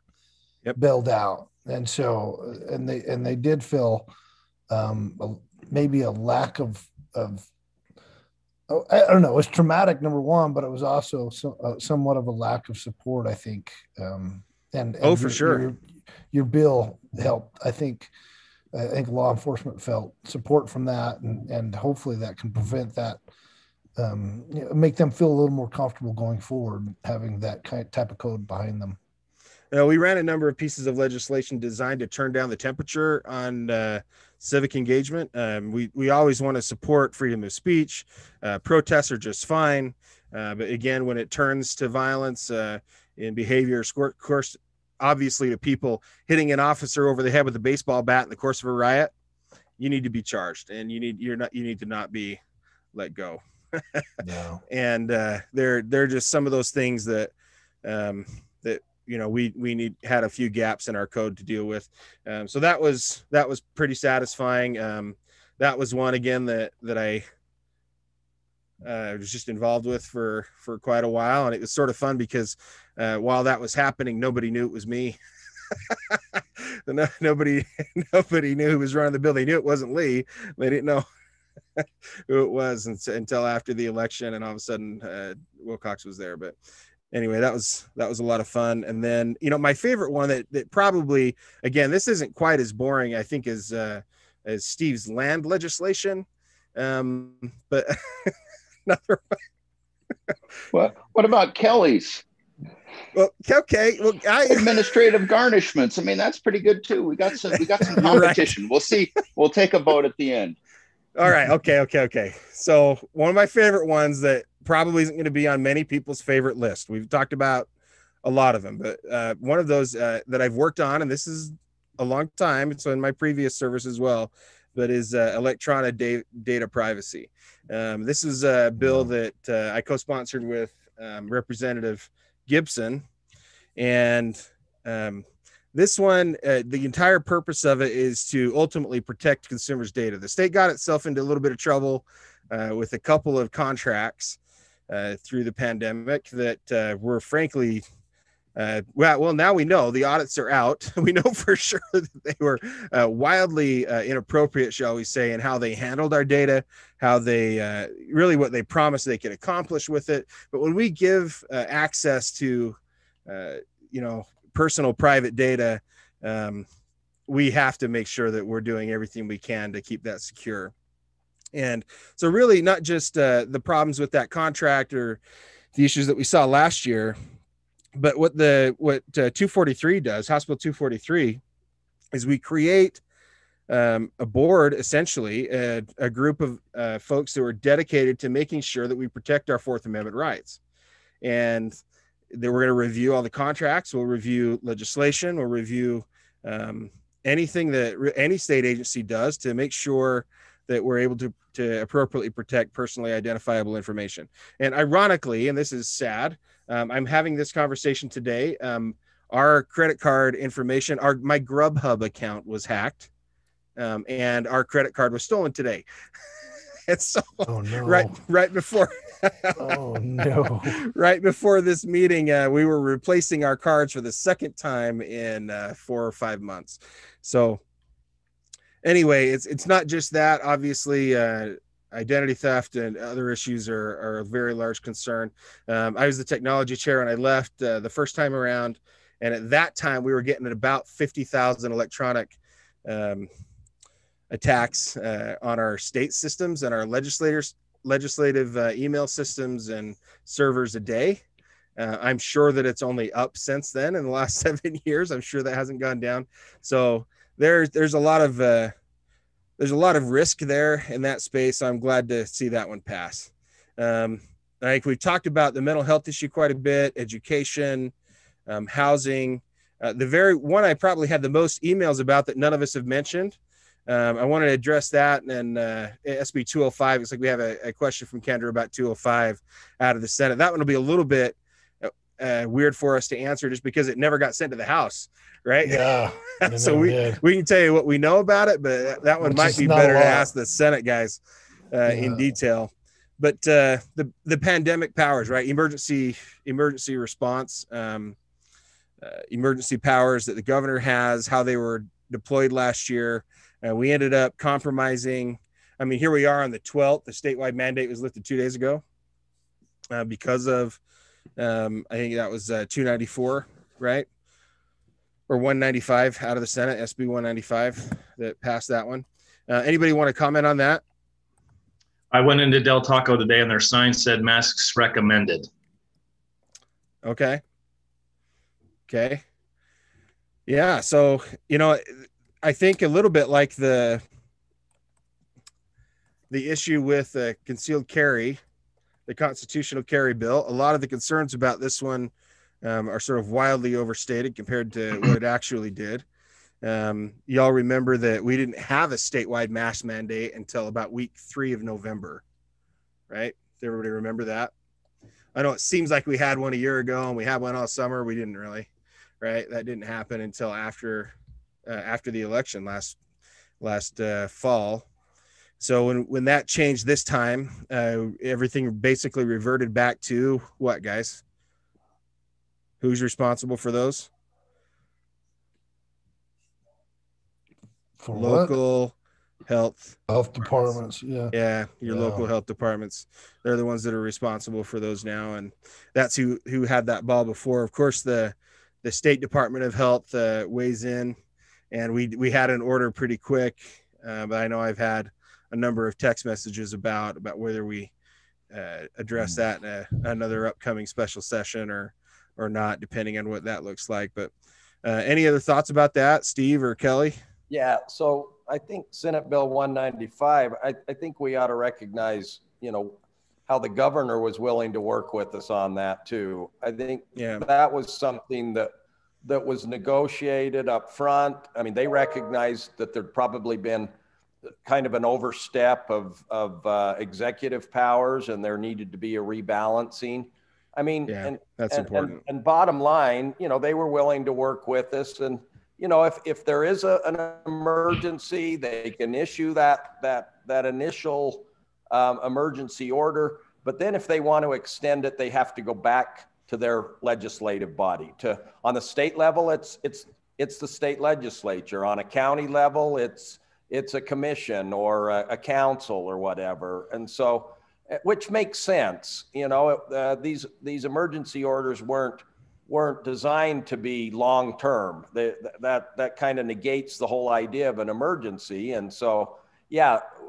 Yep. Bailed out, and so they did feel maybe a lack of I don't know. It was traumatic, number one, but it was also somewhat of a lack of support, I think. And for sure. Your bill helped. I think law enforcement felt support from that, and hopefully that can prevent that, make them feel a little more comfortable going forward, having that type of code behind them. We ran a number of pieces of legislation designed to turn down the temperature on civic engagement. We always want to support freedom of speech. Protests are just fine. But again, when it turns to violence in behavior, of course, obviously to people hitting an officer over the head with a baseball bat in the course of a riot, you need to be charged, and you need to not be let go. No. And they're just some of those things that we had a few gaps in our code to deal with. So that was pretty satisfying. That was one again that I was just involved with for quite a while, and it was sort of fun because while that was happening, nobody knew it was me. nobody knew who was running the bill. They knew it wasn't Lee. They didn't know who it was until after the election, and all of a sudden Wilcox was there. But anyway, that was a lot of fun. And then, my favorite one that probably, again, this isn't quite as boring, I think, as Steve's land legislation. But another one. What about Kelly's? Well, okay. Well, administrative garnishments. I mean, that's pretty good too. We got some competition. Right. We'll see. We'll take a vote at the end. All right. Okay. So one of my favorite ones that probably isn't going to be on many people's favorite list. We've talked about a lot of them, but one of those that I've worked on, and this is a long time, it's in my previous service as well, but is electronic data privacy. This is a bill that I co-sponsored with Representative Gibson, and this one, the entire purpose of it is to ultimately protect consumers' data. The state got itself into a little bit of trouble with a couple of contracts through the pandemic that were frankly, well, now we know the audits are out. We know for sure that they were wildly inappropriate, shall we say, in how they handled our data, how they really what they promised they could accomplish with it. But when we give access to, personal private data, we have to make sure that we're doing everything we can to keep that secure. And so really not just the problems with that contract or the issues that we saw last year, but what 243 does, House Bill 243, is we create a board, essentially a group of folks who are dedicated to making sure that we protect our Fourth Amendment rights. And then we're going to review all the contracts. We'll review legislation. We'll review anything that any state agency does to make sure that we're able to appropriately protect personally identifiable information. And ironically, and this is sad, I'm having this conversation today. Our credit card information, my Grubhub account was hacked, and our credit card was stolen today. And so oh, no. right before Oh no! Right before this meeting, we were replacing our cards for the second time in 4 or 5 months. So anyway, it's not just that. Obviously, identity theft and other issues are a very large concern. I was the technology chair, and I left the first time around, and at that time we were getting at about 50,000 electronic attacks on our state systems and our legislative email systems and servers a day. I'm sure that it's only up since then in the last 7 years. I'm sure that hasn't gone down. So there's a lot of risk there in that space. I'm glad to see that one pass. I think we've talked about the mental health issue quite a bit, education, housing. The very one I probably had the most emails about that none of us have mentioned. I wanted to address that, and SB 205. It's like we have a question from Kendra about 205 out of the Senate. That one will be a little bit weird for us to answer just because it never got sent to the House, right? Yeah. So we can tell you what we know about it, but that one might be better to ask the Senate guys in detail. But the pandemic powers, right? Emergency response, emergency powers that the governor has, how they were deployed last year. We ended up compromising. I mean, here we are on the 12th. The statewide mandate was lifted 2 days ago because of, I think that was 294, right? Or 195 out of the Senate, SB 195 that passed that one. Anybody want to comment on that? I went into Del Taco today and their sign said masks recommended. Okay. Yeah. So, I think a little bit like the issue with concealed carry, the constitutional carry bill, a lot of the concerns about this one are sort of wildly overstated compared to what it actually did. Y'all remember that we didn't have a statewide mask mandate until about week 3 of November, right? Does everybody remember that? I know it seems like we had one a year ago and we had one all summer. We didn't really, right? That didn't happen until after the election last fall. So when that changed this time, everything basically reverted back to what, guys? Who's responsible for those? For local health departments. Yeah, your local health departments. They're the ones that are responsible for those now, and that's who had that ball before. Of course, the State Department of Health weighs in, and we had an order pretty quick. But I know I've had a number of text messages about whether we address that in another upcoming special session or not, depending on what that looks like. But any other thoughts about that, Steve or Kelly? Yeah, so I think Senate Bill 195, I think we ought to recognize, how the governor was willing to work with us on that too. I think that was something that was negotiated up front. I mean, they recognized that there'd probably been kind of an overstep of executive powers, and there needed to be a rebalancing. I mean, that's important. And bottom line, they were willing to work with us, and if there is an emergency, they can issue that initial emergency order. But then if they want to extend it, they have to go back to their legislative body. On the state level, it's the state legislature. On a county level, it's a commission or a council or whatever. And so, which makes sense. These emergency orders weren't designed to be long-term. That kind of negates the whole idea of an emergency. And so,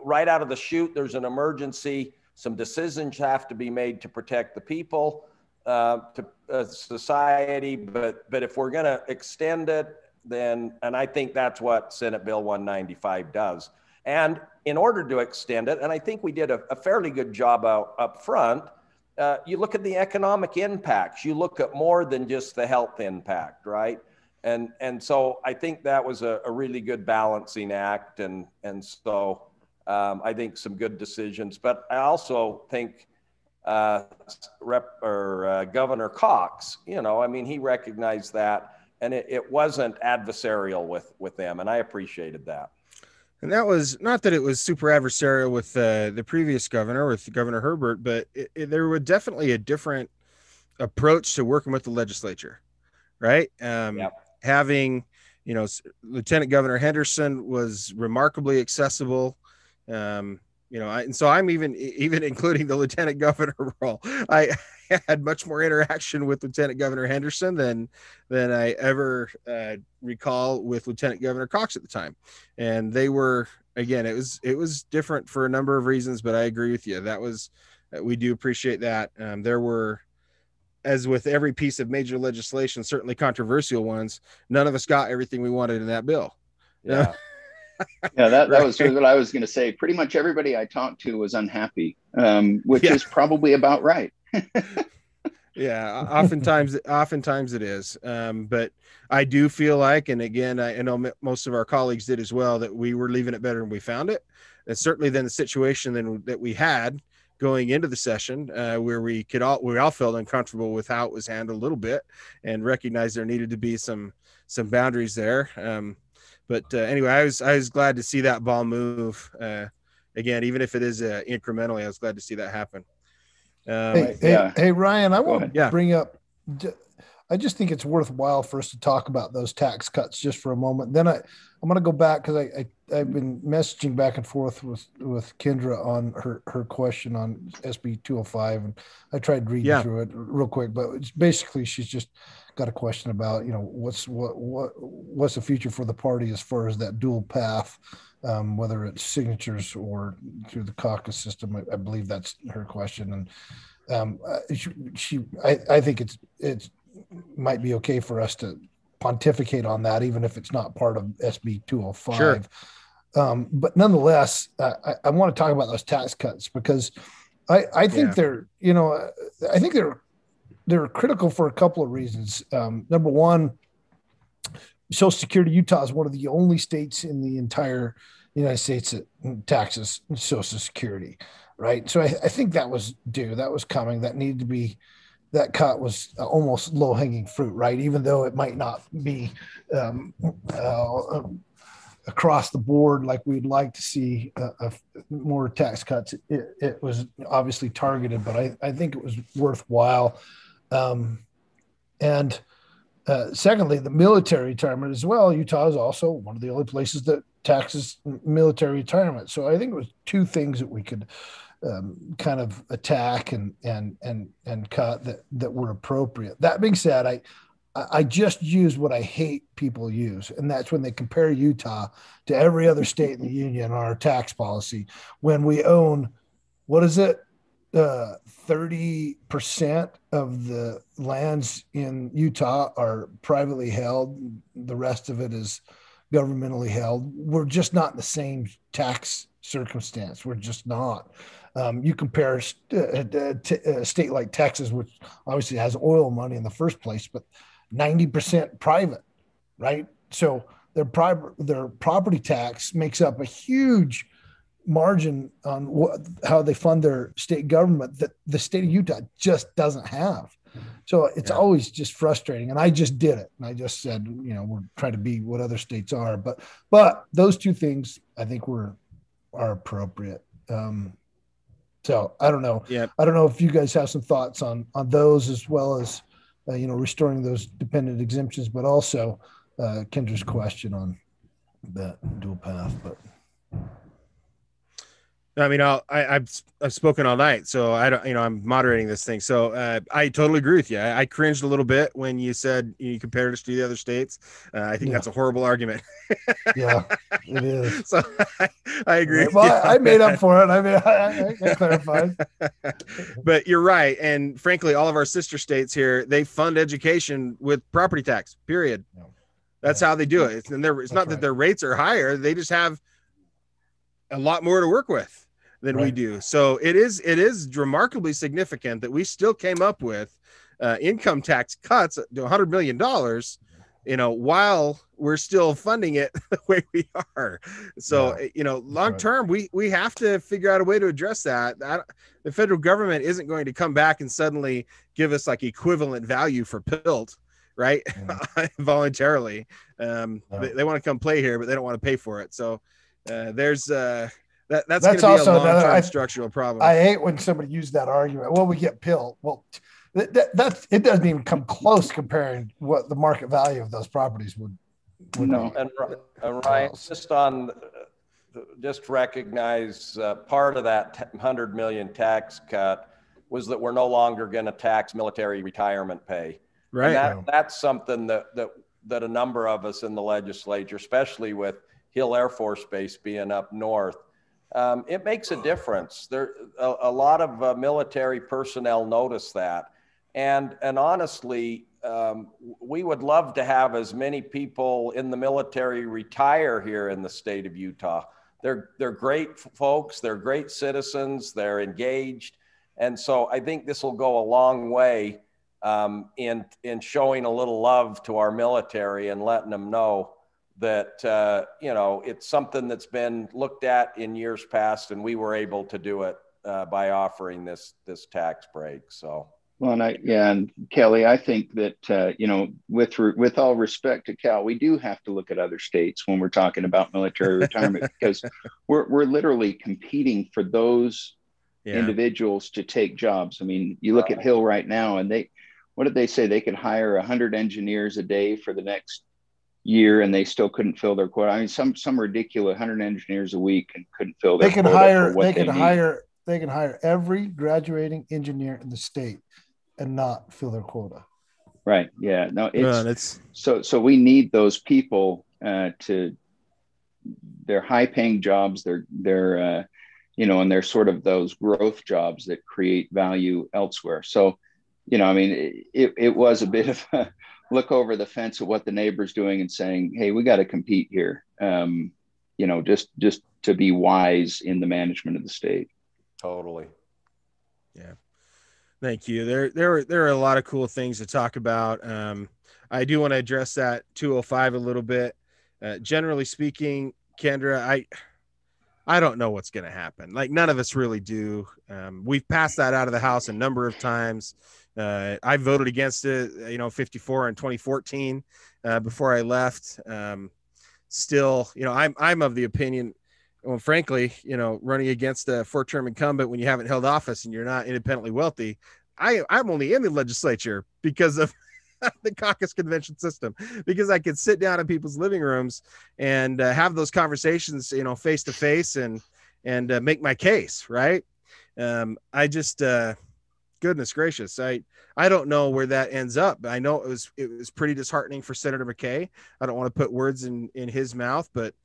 right out of the chute, there's an emergency. Some decisions have to be made to protect the people, to society. But if we're going to extend it, and I think that's what Senate Bill 195 does. And in order to extend it, and I think we did a fairly good job up front, you look at the economic impacts. You look at more than just the health impact, right? And so I think that was a really good balancing act. And so I think some good decisions. But I also think Governor Cox, he recognized that, and it wasn't adversarial with them, and I appreciated that. And that was not that it was super adversarial with the previous governor, with Governor Herbert, but there was definitely a different approach to working with the legislature, right? Yep. Having, you know, Lieutenant Governor Henderson was remarkably accessible. You know, and so I'm even including the lieutenant governor role. I had much more interaction with Lieutenant Governor Henderson than I ever recall with Lieutenant Governor Cox at the time. And they were, again, it was different for a number of reasons, but I agree with you. We do appreciate that. There were, as with every piece of major legislation, certainly controversial ones, none of us got everything we wanted in that bill. Yeah. Yeah, that was what I was going to say. Pretty much everybody I talked to was unhappy, which is probably about right. Yeah, oftentimes it is. But I do feel like, and again, I know most of our colleagues did as well, that we were leaving it better than we found it. And certainly then the situation that we had going into the session, where we all felt uncomfortable with how it was handled a little bit, and recognized there needed to be some boundaries there. But anyway, I was glad to see that ball move. Again, even if it is incrementally, I was glad to see that happen. Hey, Ryan, I want to bring up, I just think it's worthwhile for us to talk about those tax cuts just for a moment. Then I'm going to go back, because I've been messaging back and forth with Kendra on her question on SB 205, and I tried reading through it real quick, but it's basically, she's just got a question about, you know, what's the future for the party as far as that dual path, whether it's signatures or through the caucus system. I believe that's her question. And I think it's might be okay for us to pontificate on that, even if it's not part of SB 205. Sure. But nonetheless, I want to talk about those tax cuts, because I think they're critical for a couple of reasons. Number one, Social Security, Utah is one of the only states in the entire United States that taxes Social Security, right? So I think that was due. That was coming. That needed to be. That cut was almost low-hanging fruit, right? Even though it might not be across the board like we'd like to see more tax cuts. It was obviously targeted, but I think it was worthwhile. And secondly, the military retirement as well. Utah is also one of the only places that taxes military retirement. So I think it was two things that we could kind of attack and cut that were appropriate. That being said, I just use what I hate people use, and that's when they compare Utah to every other state in the union on our tax policy, when we own, what is it, 30% of the lands in Utah are privately held. The rest of it is governmentally held. We're just not in the same tax circumstance. We're just not. You compare a state like Texas, which obviously has oil money in the first place, but 90% private, right? So their property tax makes up a huge margin on how they fund their state government that the state of Utah just doesn't have. So it's always just frustrating. And I just did it. And I just said, you know, we're trying to be what other states are, but those two things I think are appropriate. So I don't know. Yeah. I don't know if you guys have some thoughts on those, as well as, restoring those dependent exemptions, but also Kendra's question on that dual path. But I mean, I've spoken all night, so I don't, I'm moderating this thing. So I totally agree with you. I cringed a little bit when you said you compared us to the other states. I think that's a horrible argument. Yeah, it is. So I agree. Well, I made up for it. I mean, I clarified. But you're right. And frankly, all of our sister states here, they fund education with property tax, period. No. That's how they do it. It's not that their rates are higher. They just have a lot more to work with than we do. So it is remarkably significant that we still came up with income tax cuts to $100 million, while we're still funding it the way we are. So, long term, we have to figure out a way to address that. The federal government isn't going to come back and suddenly give us like equivalent value for PILT, right? Voluntarily. They want to come play here, but they don't want to pay for it. So That's That's going to be also a long-term another structural problem. I hate when somebody used that argument. Well, we get pilled. Well, that's it doesn't even come close comparing what the market value of those properties would No. be. And Ryan, just recognize part of that 100 million tax cut was that we're no longer going to tax military retirement pay. Right. And that's something that a number of us in the legislature, especially with Hill Air Force Base being up north, it makes a difference. A lot of military personnel notice that. And honestly, we would love to have as many people in the military retire here in the state of Utah. They're great folks. They're great citizens. They're engaged. And so I think this will go a long way in showing a little love to our military and letting them know that, it's something that's been looked at in years past, and we were able to do it by offering this tax break. So. Well, and Kelly, I think that, with all respect to Cal, we do have to look at other states when we're talking about military retirement, because we're literally competing for those individuals to take jobs. I mean, you look at Hill right now, and what did they say? They could hire 100 engineers a day for the next year, and they still couldn't fill their quota. I mean, some ridiculous 100 engineers a week and couldn't fill their quota. They can hire every graduating engineer in the state and not fill their quota. Right. Yeah. No, so we need those people to, they're high paying jobs. They're and they're sort of those growth jobs that create value elsewhere. So, it was a bit of a look over the fence at what the neighbor's doing and saying, hey, we got to compete here. Just to be wise in the management of the state. Totally. Yeah. Thank you. There are a lot of cool things to talk about. I do want to address that 205 a little bit. Generally speaking, Kendra, I don't know what's going to happen. Like, none of us really do. We've passed that out of the House a number of times. I voted against it, 54 in 2014 before I left. Still, I'm of the opinion, well, frankly, running against a 4-term incumbent when you haven't held office and you're not independently wealthy, I'm only in the legislature because of the caucus convention system, because I could sit down in people's living rooms and have those conversations, face to face and make my case. Right. I just, goodness gracious. I don't know where that ends up. I know it was pretty disheartening for Senator McKay. I don't want to put words in his mouth, but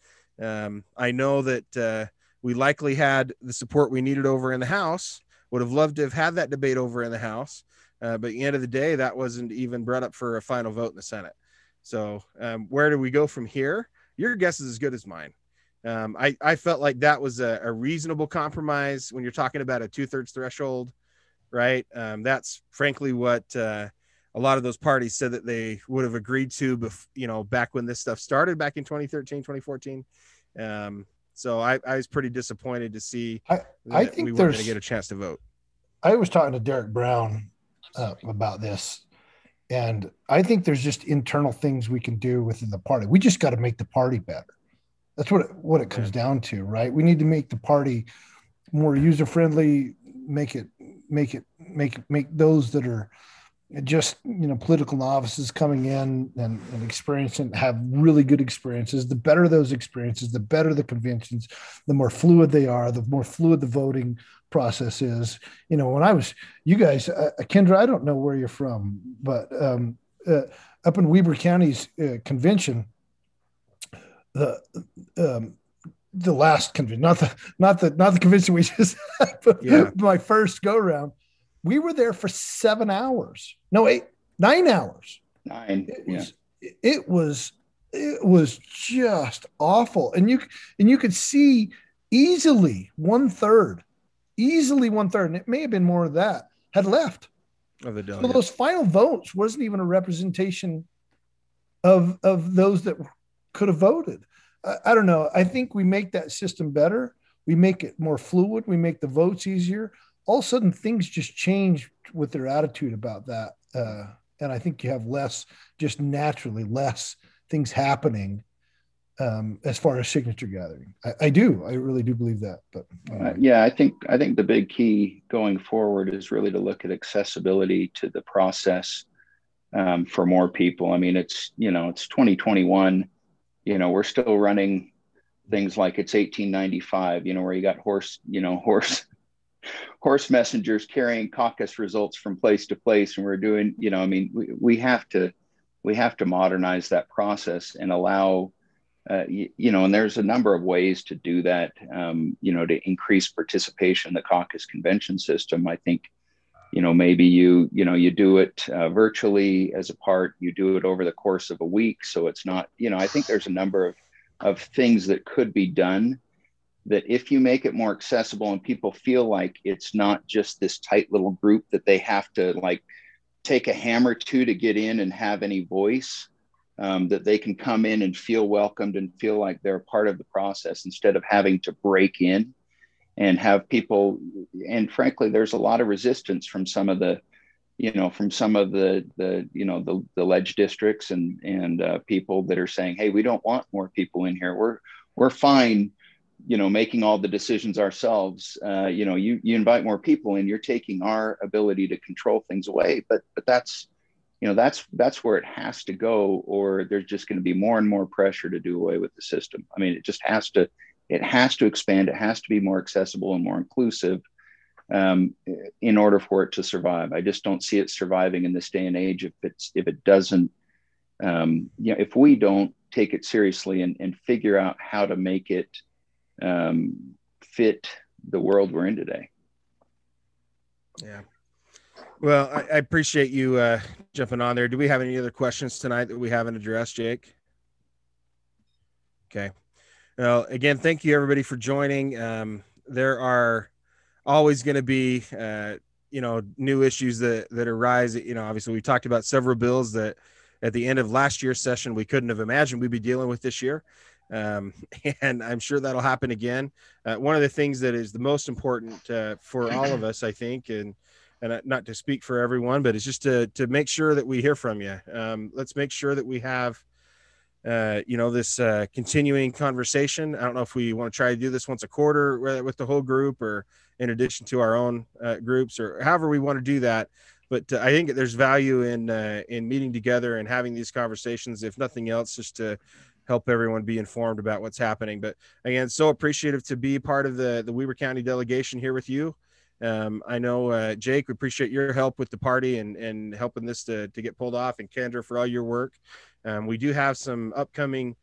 I know that we likely had the support we needed over in the House. Would have loved to have had that debate over in the House. But at the end of the day, that wasn't even brought up for a final vote in the Senate. So where do we go from here? Your guess is as good as mine. I felt like that was a reasonable compromise when you're talking about a 2/3 threshold, right? That's frankly what a lot of those parties said that they would have agreed to, back when this stuff started back in 2013, 2014. So I was pretty disappointed to see I think we weren't going to get a chance to vote. I was talking to Derek Brown about this, and I think there's just internal things we can do within the party. We just got to make the party better. That's what it comes down to, right? We need to make the party more user friendly, make those that are just political novices coming in and experiencing, have really good experiences. The better those experiences, the better the conventions, the more fluid they are, the more fluid the voting process is. When I was, you guys, Kendra, I don't know where you're from, but up in Weber County's convention, the last convention, not the convention we just had, but my first go round, we were there for 7 hours. No, 9 hours. 9. It was just awful. And you could see easily one third, and it may have been more of that, had left. Of the delegate. So those final votes wasn't even a representation of those that could have voted. I don't know. I think we make that system better. We make it more fluid. We make the votes easier. All of a sudden things just change with their attitude about that. And I think you have less, just naturally less things happening as far as signature gathering. I really do believe that. But yeah, I think the big key going forward is really to look at accessibility to the process for more people. I mean, it's 2021. We're still running things like it's 1895. Where you got horse messengers carrying caucus results from place to place, and we're doing. We have to modernize that process and allow. And there's a number of ways to do that, to increase participation in the caucus convention system. I think, maybe you do it virtually as a part, you do it over the course of a week. So it's not, I think there's a number of things that could be done that if you make it more accessible and people feel like it's not just this tight little group that they have to like take a hammer to get in and have any voice, that they can come in and feel welcomed and feel like they're part of the process instead of having to break in and have people. And frankly, there's a lot of resistance from some of the ledge districts and people that are saying, hey, we don't want more people in here. We're fine, making all the decisions ourselves. You invite more people in, you're taking our ability to control things away. But that's where it has to go, or there's just going to be more and more pressure to do away with the system. I mean, it has to expand. It has to be more accessible and more inclusive in order for it to survive. I just don't see it surviving in this day and age if it doesn't, if we don't take it seriously and figure out how to make it fit the world we're in today. Yeah. Well, I appreciate you jumping on there. Do we have any other questions tonight that we haven't addressed, Jake? Okay. Well, again, thank you everybody for joining. There are always going to be, new issues that arise. Obviously we talked about several bills that at the end of last year's session, we couldn't have imagined we'd be dealing with this year. And I'm sure that'll happen again. One of the things that is the most important for all of us, I think, and not to speak for everyone, but it's just to make sure that we hear from you. Let's make sure that we have, this continuing conversation. I don't know if we want to try to do this once a quarter with the whole group or in addition to our own groups or however we want to do that. But I think there's value in meeting together and having these conversations, if nothing else, just to help everyone be informed about what's happening. But again, so appreciative to be part of the Weber County delegation here with you. I know, Jake, we appreciate your help with the party and helping this to get pulled off, and Kendra for all your work. We do have some upcoming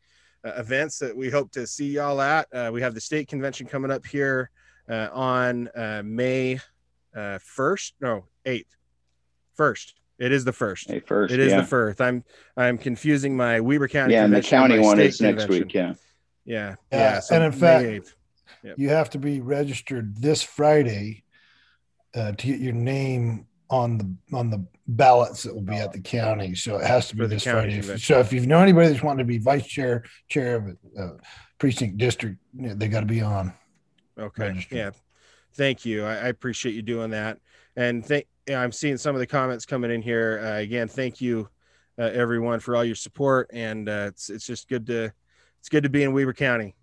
events that we hope to see y'all at. We have the state convention coming up here on May 8th. First. It is the first. May 1st. It is the first. I'm confusing my Weber County. Yeah, and the county one is next convention. week. Yeah. Yeah. So and in fact, May 8th. Yep. You have to be registered this Friday to get your name on the ballots that will be at the county. So it has to be this Friday. So if you know anybody that's wanting to be vice chair of a precinct district, they got to be on. Okay. Registered. Yeah. Thank you. I appreciate you doing that. And I'm seeing some of the comments coming in here. Again, thank you everyone for all your support. And it's just good to be in Weber County.